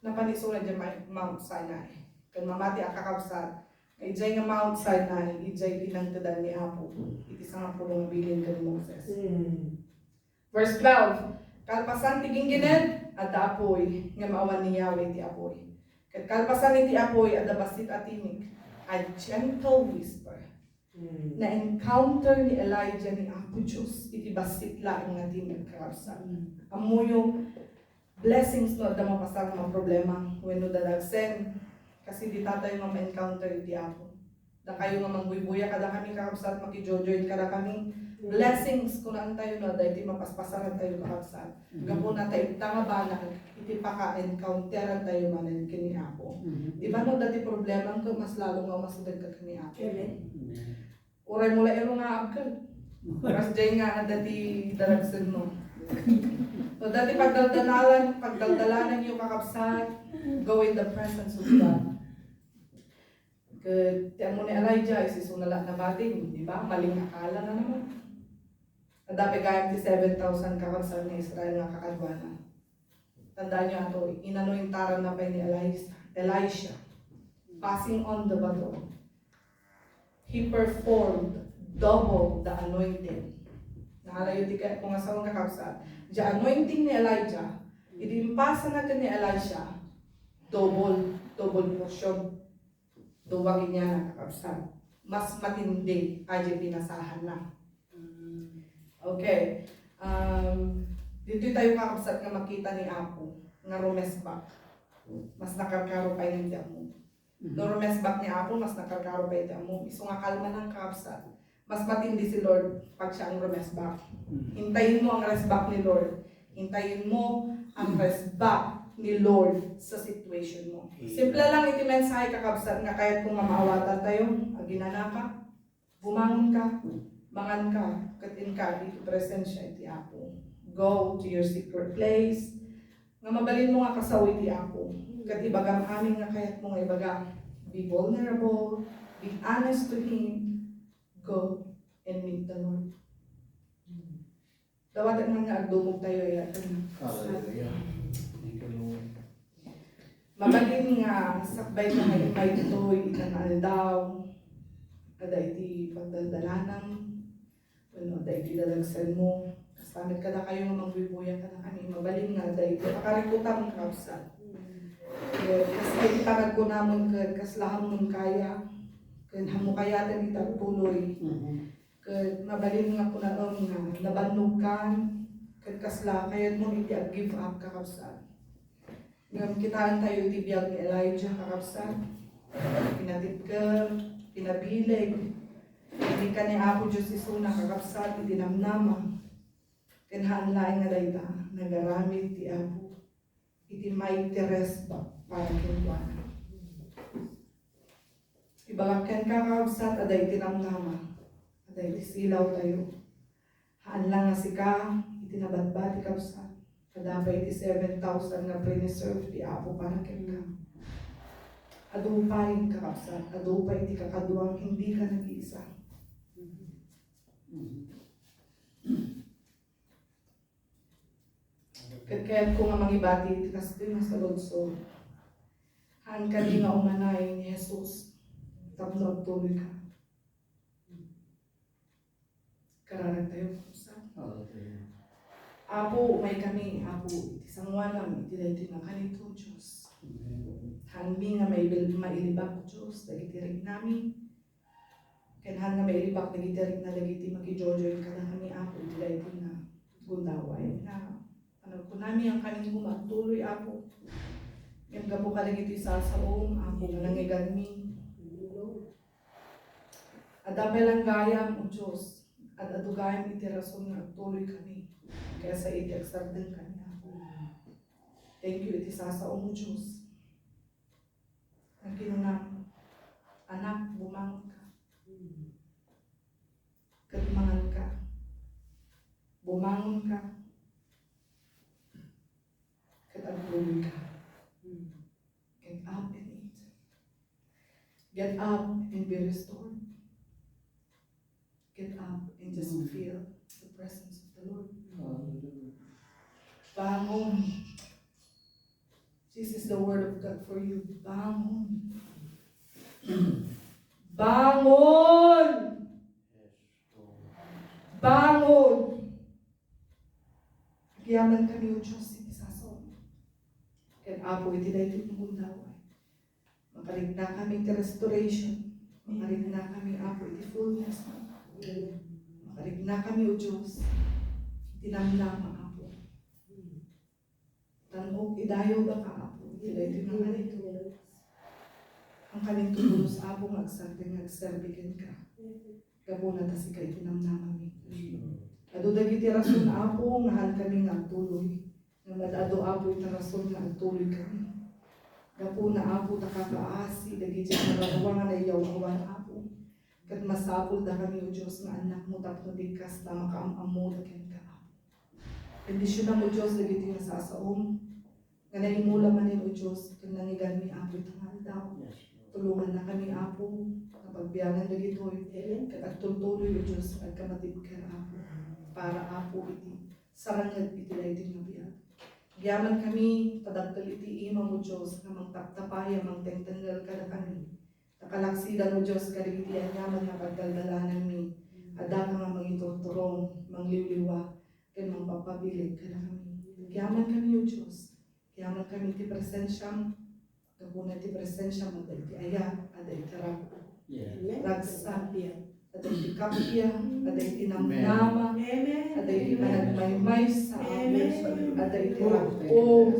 napanisunan dyan Mount Sinai. Kaya mamati ang kakabsat, ijay nga Mount Sinai, ijay pinangtadan ni Apo. Iti sa nga pulong bilin ka ni Moses. Verse 12, kalpasan ti gingginan, adda apoy, nga maawan ni Yahweh ti apoy. Kat kalpasan ni ti apoy, adda basit atimik, a gentle whisper, na encounter ni Elijah ni Apo Diyos, iti basit laing nga timik kalpasan. Amo yung blessings no, adda mapasang mga problema, when no dadagsen, kasi di tatay nga ma-encounter iti Apo. Da kayo nga mangbuy-buya kada kami kakabsat, makijojoy kada kami, blessings kung naan tayo na dahil mapaspasaran tayo kakabsat. Gapon na tayo tangabanan, iti paka-encounteran tayo manan kini Apo. Di ba no dati problema ko mas lalo nga masudag ka kini Apo. Uray mula ero nga abkal. Mas dyan nga dati daragsan mo. So dati pagdaldalanan yung kakabsat, go in the presence of God. Kaya mo ni Elijah, isisunala na bating, di ba? Maling akala na naman. Nadapi kayang ti 7,000 kakabsat ni Israel nga kakadwana. Tandaan niyo ato, inanointaran na pa ni Elisha. Passing on the baton. He performed double the anointing. Nakalayo di ka kung asawang kakabsat. The anointing ni Elijah, idimpasa na ni Elisha, double portion. Duwagin niya na kakabsat. Mas matindi, ay pinasahan na. Okay. Dito tayo kakabsat nga makita ni Apo, nga rumesbak. Mas nakarkaro pa yung mo. No rumesbak ni Apo, mas nakarkaro pa yung mo. Iso nga kalma ng kakabsat. Mas matindi si Lord pag siya ang rumesbak. Hintayin mo ang resbak ni Lord. Hintayin mo ang resbak ni Lord sa situation mo. Simple lang iti mensahe kakabsat nga kahit kung maawatan tayo, aginana ka, bumangon ka, Mangan ka, katin ka, iti presensya iti Apo. Go to your secret place. Nga mabalin mo nga kasaw iti Apo. Kat ibagam amin nga kayat mo nga ibagam. Be vulnerable, be honest to Him. Go and meet the Lord. Dawat ang nga agdumog tayo ay Hallelujah. Thank you, Lord. mabalin nga sakbay ka nga imay ditoy itangal daw. Ada iti pagdaldalanang ano, ada iti dalagsan mo. Kasamit ka na kayo nga magbibuya ka na kami. Mabalin nga, ada iti pakarikutan ka kapsat. Kasi iti tagad ko namon kaslaham mong kaya. Kan hamo kaya tan itagtuloy. Kad mabalin nga po na nga nabannog ka, kad kasla kayat mo iti give up kakapsat. Ngam kitaan tayo iti biyag ni Elijah kakapsat. Pinatid ka, pinabilig. Hindi ka ni Apo Diyos isuna kakapsat iti namnama. Kanhaan laing nga dayta, nagaramit ti Apo. Iti mighty rest ba para kintuana. Ibagakyan ka kakapsat aday iti namnama. Dahil silaw tayo. Haan lang nga si ka, itinabatbat ikaw sa. Kadapay iti 7,000 nga pre-reserve di Apo para kay ka. Adupay kakapsat, adupay iti kakaduang hindi ka nag-iisa. Kaya't ko nga mangibati iti kasto nga sa lodso. Haan ka di nga umanay ni Jesus. Tapno tuloy ka. Kararan tayo sa Hallelujah. Apo, may kami, Apo, isang wanam, iti na kanito, Diyos. Hanmi nga may mailibak, Diyos, dagitirig namin. Kanhan nga mailibak, dagitirig na dagiti makijojoy ka na kami, Apo, iti na gundaway. Na, ano po namin ang kaning gumatuloy, Apo. Yung gapo ka dagiti sasaong, Apo, nga nangigan mi. Adapay lang gayam, O Diyos. At adugayam iti rason nga tuloy kami. Kaya sa iti agsardan kami Apo. Thank you iti sasaong mo Diyos. Ang kinunang anak, bumangon ka. Katimangan ka. Bumangon ka. Katagpuloy ka. Get up and eat. Get up and be restored. Get up and just feel the presence of the Lord. Hallelujah. Bangon. This is the word of God for you. Bangon. Bangon! Bangon! Kiyaman kami o Diyos, iti sasaw. Kaya Apo, iti na iti mundaway. Makaligna kami iti restoration. Makaligna kami, Apo, iti fullness. Makaligna kami o Diyos. Tinamnama, Apo. Tanong, idayo ba ka, Apo? Iti na kanito. Ang kaning tulos, Apo, agserbigan ka. Gabuna ta si kay tinamnama mi. Ado dagiti rason, Apo, ngahan kami nagtuloy. Nga madado, Apo, iti rason nga agtuloy kami. Gapuna, Apo, takakaasi, dagiti narawangan na iyaw-awan, Apo. Kat masapul da kami o Diyos nga anak mo tapno digkas na makaamamo da ken ka. Bendisyon na mo Diyos dagiti nga sasaom. Nga naimula manin o Diyos ken nangigan mi Apo itangal daw. Tulungan na kami Apo kapag biyanan dagitoy. Kat agtuloy o Diyos agkamatib ka Apo. Para Apo iti sarangad iti laydi nga biyag. Giyaman kami padagkal iti ima mo Diyos nga mangtaptapaya mangtengtenggal ka na kami. Nakalaksidan mo Diyos kaligitian naman nga pagdaldalanan mi. Ada ka nga mangiturturong, mangliwliwa, kaya mangpapabilig ka na kami. Kiyaman kami o Diyos. Kiyaman kami ti presensyam. Gabuna ti presensyam, ada iti aya, ada iti rapo. Ragsa, ada iti kapya, ada iti namnama, ada iti managmaymay sa amin, ada iti rapo,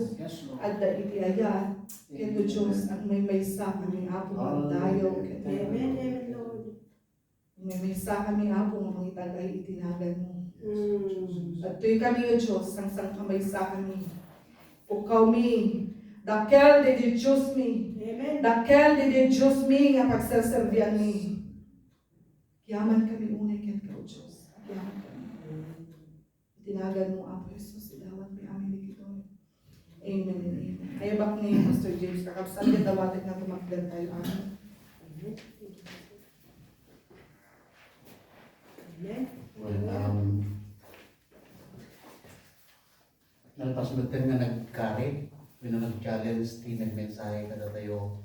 ada iti aya. Kaya Diyos, ang may sa kami Apo ng dayo. Amen, Lord. May sa kami Apo ng mga itagay itinagan mo. At tuwi kami o Diyos, sang kamay sa kami. Ukaw mi, dakel de Diyos mi. Dakel de Diyos mi nga pagsaserbian mi. Kiyaman kami unay ken ka o Diyos. Yaman kami. Tinagan mo, Apo Jesus, idawat may amin ni Kito. Amen and amen. Ayabak ni Pastor James, kakapsan ka dawatit na tumakdan tayo. Amen. Well, nalpas mo nga nagkari, nag-challenge, nagmensahe kada tayo.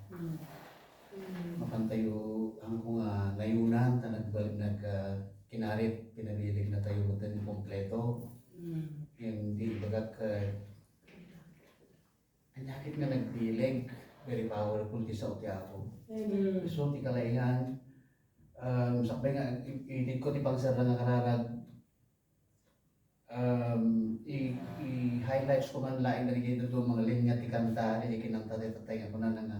Makantayo ang kung layunan, kinarit, pinabilig na tayo din kompleto. Hindi bagak ang yakit nga nagbilig, very powerful kisa uti ako. So, ti kalaingan, sakbay nga, init ko ti pagsara nga kararag, i-highlights ko man laing na dito doon mga linya ti kanta, di kinanta ti tatay ako na nga,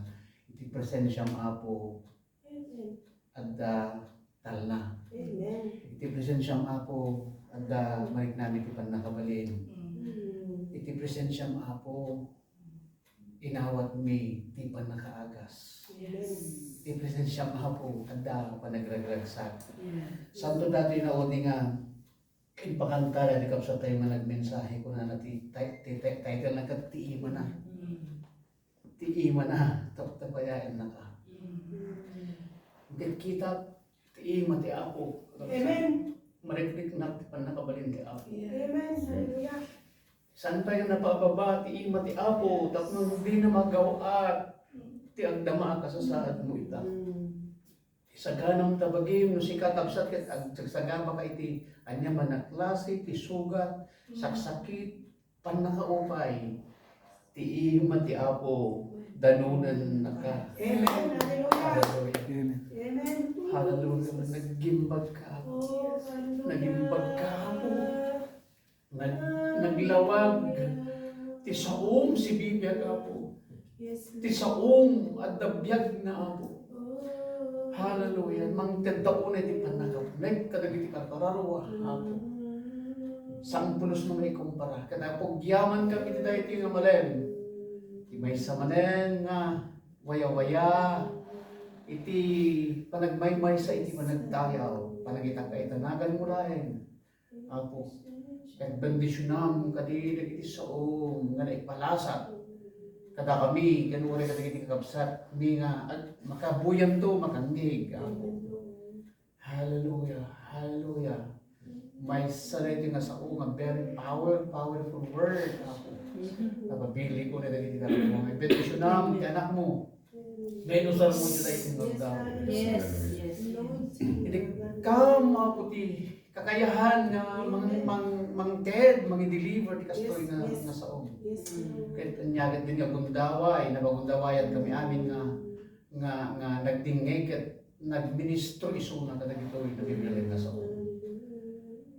iti presensyam apo, at talna. Iti presensyam apo, at marik namin ti panakabalin. Iti presensyam apo, inawat mi ti panakaagas. Iti presensyam apo, at panagragragsak. Santo dati na uni nga, kinpakanta na di kapsa tayo managmensahe ko na title na kat tiima na. Tiima na, tapayain na ka. Kita, tiima ti ako. Amen. Marikrik na ti panakabalin ti ako. Amen. Hallelujah. Saan tayo napababa, tiima ti ako, tapos hindi na magawa ti agdama ka sa saad mo ita. Saganang tabagim no si katapsat ket ag sagaba ka iti anya man na klase ti sugat saksakit panakaupay ti ima ti apo danunan naka. Amen. Hallelujah. Hallelujah. Amen. Hallelujah. Nagimbag ka apo. Nagimbag ka apo. Naglawag ti saom si bibiyag apo. Ti saom at dabiyag na apo. Hallelujah. Mang tagdaon ay di panakapunay, kadagiti karkararwa, hapo. Sang pulos mo may kumpara. Katapog yaman kami dito iti nga malen. Iti may samanen nga, waya-waya. Iti panagmaymay sa iti managtayaw. Panagitang kaitanagan mo lain. Hapo. Kaya bendisyonam kadi iti saom, nga naipalasat. Kada kami, kanuri kadagiti kakabsat, kami nga, at makabuyan to, makangig. Hallelujah, hallelujah. May sarili nga sa nga very powerful word. Napabili ko na dagiti kakabsat. May bendisyonam, ti anak mo. Benusar mo dito tayo tingog daw. Yes. Hindi ka maputi kakayahan nga mang-ted, mang-deliver di kastoy nga saom. Kahit kanyagat din nga gundaway, nabagundawayat kami amin nga nagdingig at nagministro isuna ka dagito nabibilig nga saom.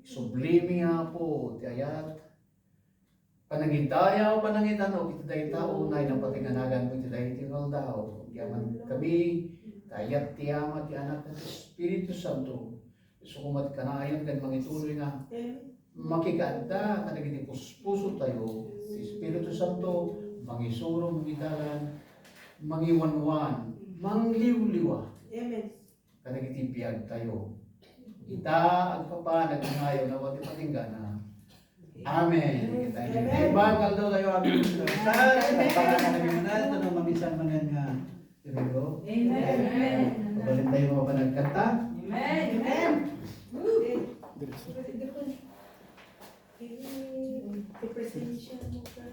Sublimi nga po, ti ayat. Panangidaya o panangitano, iti dahi tao, na inapatinganagan mo iti dahi tinol daw. Yaman kami, tayat ti ama ti anak ng Espiritu Santo. So kumat ka na ayon kan mangituloy nga makikanta kanagiti puso tayo si Espiritu Santo mangisuro mangidalan mangiwanwan mangliwliwa kanagiti biyag tayo ita agpapa nagngayo na wati patinggana. Amen. Kita bangal daw tayo amin sa pagkakanagimanan ito na maminsan-manan nga Dibigo? Amen. Pabalik tayo mga panagkanta. Amen. Presensya mo ka.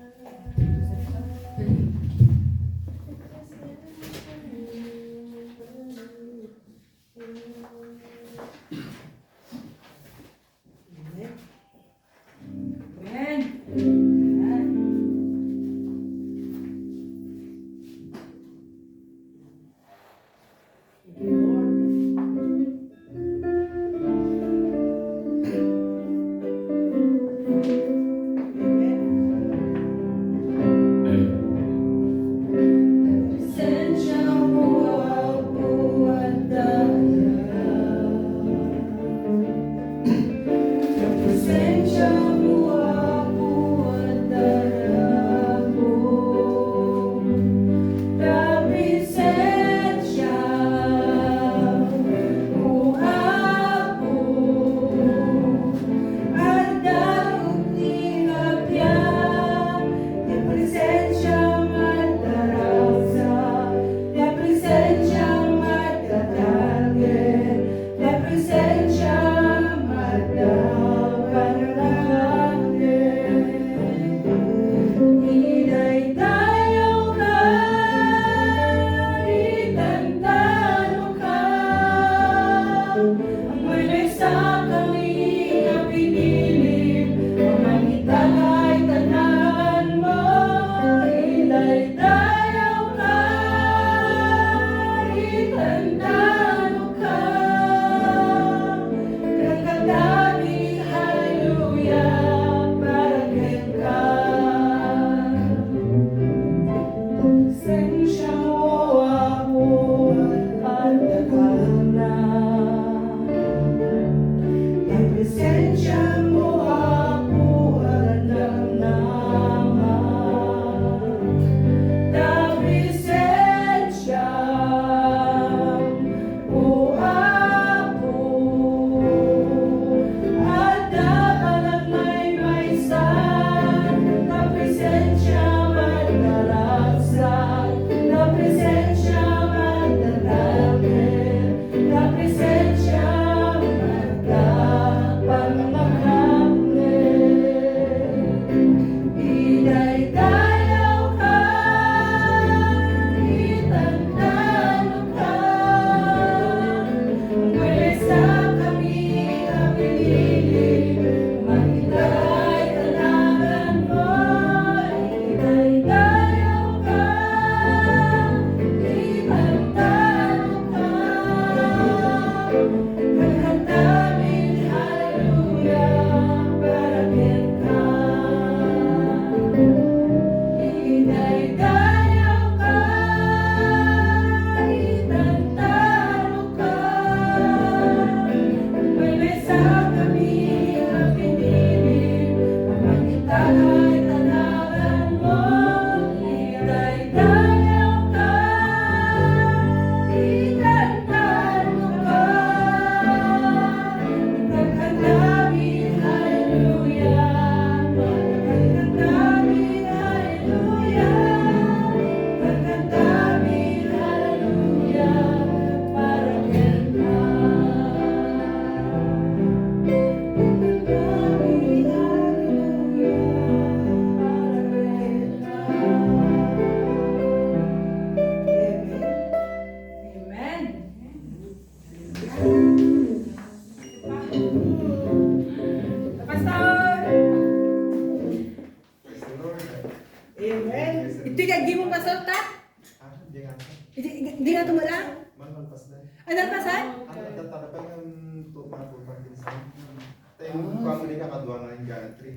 Ano pasal? Ang tatarapan ng mapupang pinsan. Tayo, kung hindi ka kadwa nga yung gantry.